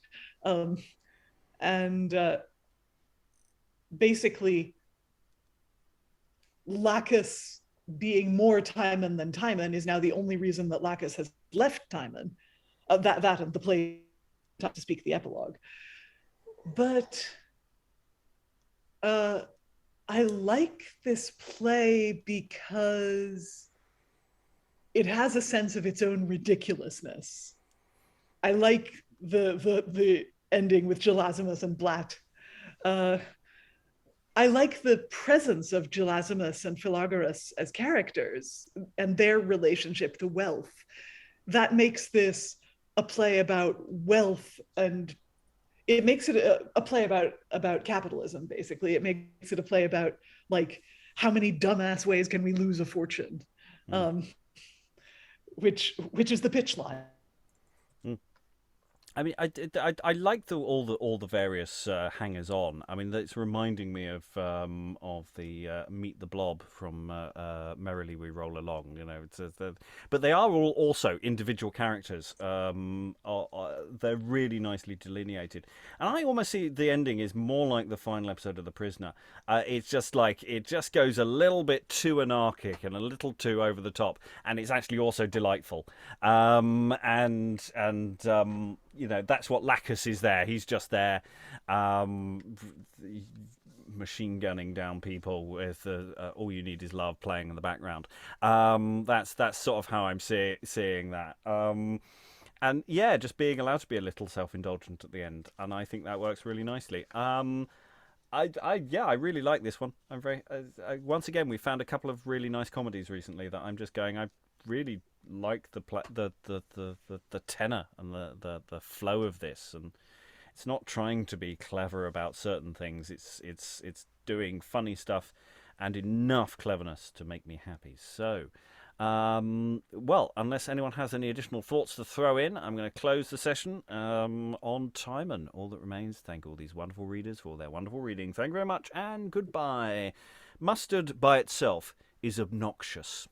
Basically, Lachus being more Timon than Timon is now the only reason that Lachus has left Timon. That and the play, to speak the epilogue. But I like this play because it has a sense of its own ridiculousness. I like the ending with Gelasimus and Blatte. I like the presence of Gelasimus and Philargurus as characters and their relationship to wealth. That makes this a play about wealth, and it makes it a play about capitalism, basically. It makes it a play about, like, how many dumbass ways can we lose a fortune, which is the pitch line. I mean, I like all the various hangers on. I mean, it's reminding me of the Meet the Blob from Merrily We Roll Along. You know, but they are all also individual characters. They're really nicely delineated, and I almost see the ending is more like the final episode of The Prisoner. It's just like it just goes a little bit too anarchic and a little too over the top, and it's actually also delightful. You know, that's what Lachus is there. He's just there, machine gunning down people with "All You Need Is Love" playing in the background. That's sort of how I'm seeing that. And yeah, just being allowed to be a little self-indulgent at the end, and I think that works really nicely. I really like this one. I'm very once again we found a couple of really nice comedies recently that I'm just going. I really like the tenor and the flow of this, and it's not trying to be clever about certain things. It's doing funny stuff and enough cleverness to make me happy. So, well, unless anyone has any additional thoughts to throw in, I'm going to close the session on Timon. All that remains, thank all these wonderful readers for their wonderful reading. Thank you very much, and goodbye. Mustard by itself is obnoxious.